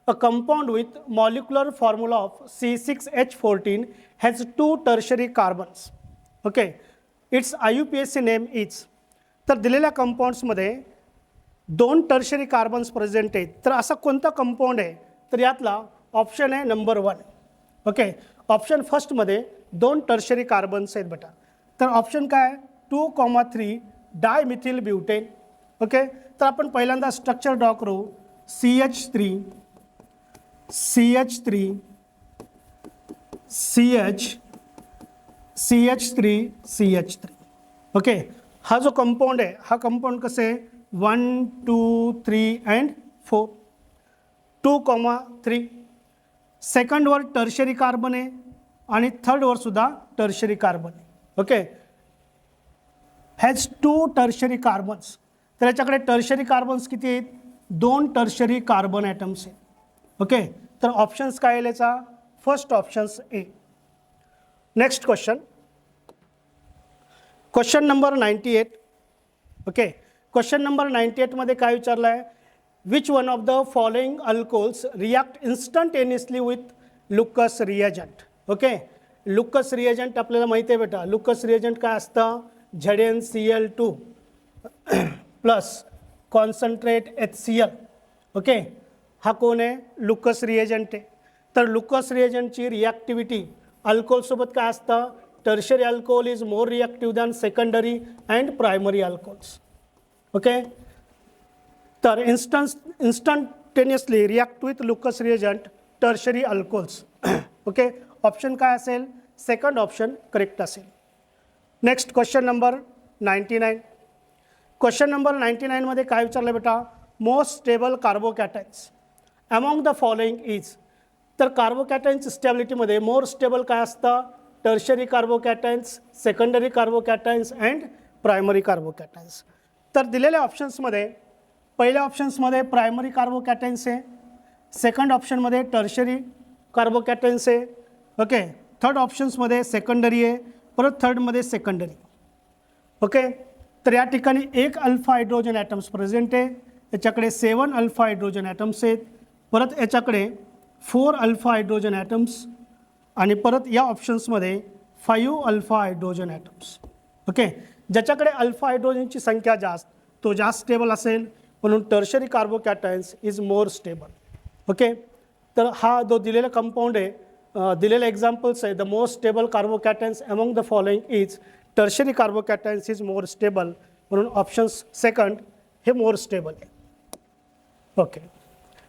A compound with molecular formula of C6H14 has 2 tertiary carbons. Okay, its IUPAC name is. तर दिलेल्या कंपाऊंड्समध्ये 2 tertiary carbons present आहेत. तर असा कोणता compound आहे, तर यातला ऑप्शन आहे नंबर 1. ओके, ऑप्शन फर्स्टमध्ये 2 टर्शरी कार्बन्स आहेत बेटा. तर ऑप्शन काय, 2,3 डायमिथिल ब्युटेन. ओके, तर आपण पहिल्यांदा स्ट्रक्चर ड्रॉ करू. CH3 CH3 CH3. ओके, हा जो कंपाऊंड आहे, हा कंपाऊंड कसं आहे, 1 2 3 अँड 4, 2,3. सेकंडवर टर्शरी कार्बन आहे आणि थर्डवर सुद्धा टर्शरी कार्बन आहे. Okay, has 2 tertiary carbons. तर याच्याकडे टर्शरी कार्बन्स किती आहेत, 2 टर्शरी कार्बन ॲटम्स आहेत. ओके, तर ऑप्शन्स काय आहे याचा, first options A. Next question number 98. Okay, question number 98 मध्ये काय विचारलं आहे, which one of the following alcohols react instantaneously with Lucas reagent. Okay, Lucas reagent आपल्याला माहिती आहे बेटा. लुकस रिएजंट काय असतं, ZnCl2 plus concentrate HCl. Okay, हा कोण आहे, लुकस रिएजंट आहे. तर लुकस रिएजंटची रिॲक्टिव्हिटी अल्कोहोलसोबत काय असतं, tertiary alcohol is more reactive than secondary and primary alcohols. Okay, तर instantaneously react with Lucas reagent tertiary alcohols. Okay, option काय असेल, सेकंड ऑप्शन करेक्ट असेल. Next question number 99. Question number 99 मध्ये काय विचारलं बेटा, most stable carbocations among the following is. तर carbocations स्टॅबिलिटीमध्ये मोर स्टेबल काय असतं, tertiary carbocations, secondary carbocations and primary carbocations. तर दिलेल्या ऑप्शन्समध्ये पहिल्या ऑप्शन्समध्ये प्रायमरी कार्बोकॅटायन्स आहे, सेकंड ऑप्शनमध्ये टर्शरी कार्बोकॅटायन्स आहे. ओके, थर्ड ऑप्शन्समध्ये सेकंडरी आहे, परत थर्डमध्ये सेकंडरी. ओके, तर या ठिकाणी 1 अल्फा हायड्रोजन ॲटम्स प्रेझेंट आहे, याच्याकडे 7 अल्फा हायड्रोजन ॲटम्स आहेत, परत याच्याकडे 4 अल्फा हायड्रोजन ॲटम्स आणि परत या ऑप्शन्समध्ये 5 अल्फा हायड्रोजन ॲटम्स. ओके, ज्याच्याकडे अल्फा हायड्रोजनची संख्या जास्त तो जास्त स्टेबल असेल, म्हणून tertiary carbocations is more stable. Okay, तर हा जो दिलेला कंपाऊंड आहे, दिलेले एक्झाम्पल्स आहे, the most stable carbocations among the following is tertiary carbocations is more stable, म्हणून ऑप्शन्स सेकंड हे मोर स्टेबल आहे. Okay,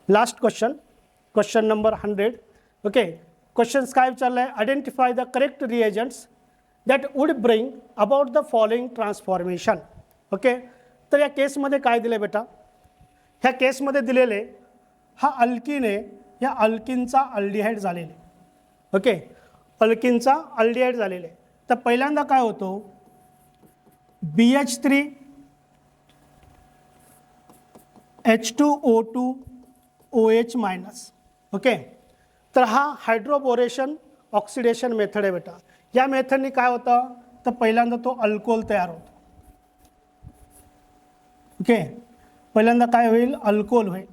last question number 100. Okay, questions काय विचारलं आहे, identify the correct reagents that would bring about the following transformation. Okay, तर या केसमध्ये काय दिलं बेटा, ह्या केसमध्ये दिलेले हा अल्किन आहे, या अल्किनचा अल्डिहाइड झालेले. ओके, अल्किनचा अल्डिहाइड झालेले. तर पहिल्यांदा काय होतो, BH3 H2O2 OH-. ओके, तर हा हायड्रोबोरेशन ऑक्सिडेशन मेथड आहे बेटा. या मेथडनी काय होतं, तर पहिल्यांदा तो अल्कोहोल तयार होतो. ओके, पहिल्यांदा काय होईल, अल्कोहोल होईल.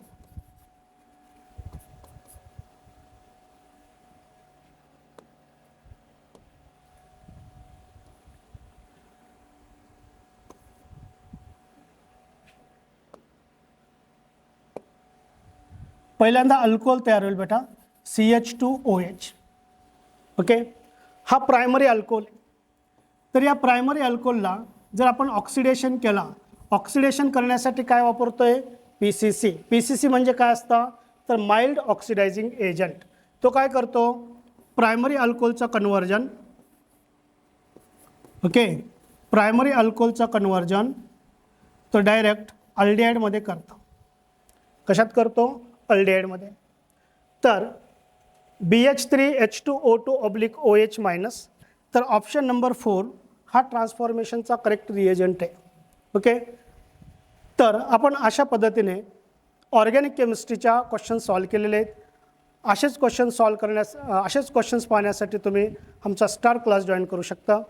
पहिल्यांदा अल्कोहोल तयार होईल बेटा, CH2OH. ओके, हा प्रायमरी अल्कोहोल. तर या प्रायमरी अल्कोहोलला जर आपण ऑक्सिडेशन केला, ऑक्सिडेशन करण्यासाठी काय वापरतोय, PCC. PCC म्हणजे काय असतं, तर माइल्ड ऑक्सिडायझिंग एजंट. तो काय करतो, प्रायमरी अल्कोहोलचं कन्व्हर्जन, ओके, प्रायमरी अल्कोहोलचं कन्व्हर्जन तो डायरेक्ट अल्डिहाइडमध्ये करतो. कशात करतो, अल्डिहाइडमध्ये. तर BH3H2O2/OH मायनस. तर ऑप्शन नंबर 4 हा ट्रान्सफॉर्मेशनचा करेक्ट रिएजंट आहे. ओके, तर आपण अशा पद्धतीने ऑर्गॅनिक केमिस्ट्रीच्या क्वेश्चन सॉल्व केलेले आहेत. असेच क्वेश्चन सॉल्व करण्यास, असेच क्वेश्चन्स पाहण्यासाठी तुम्ही आमचा स्टार क्लास जॉईन करू शकता.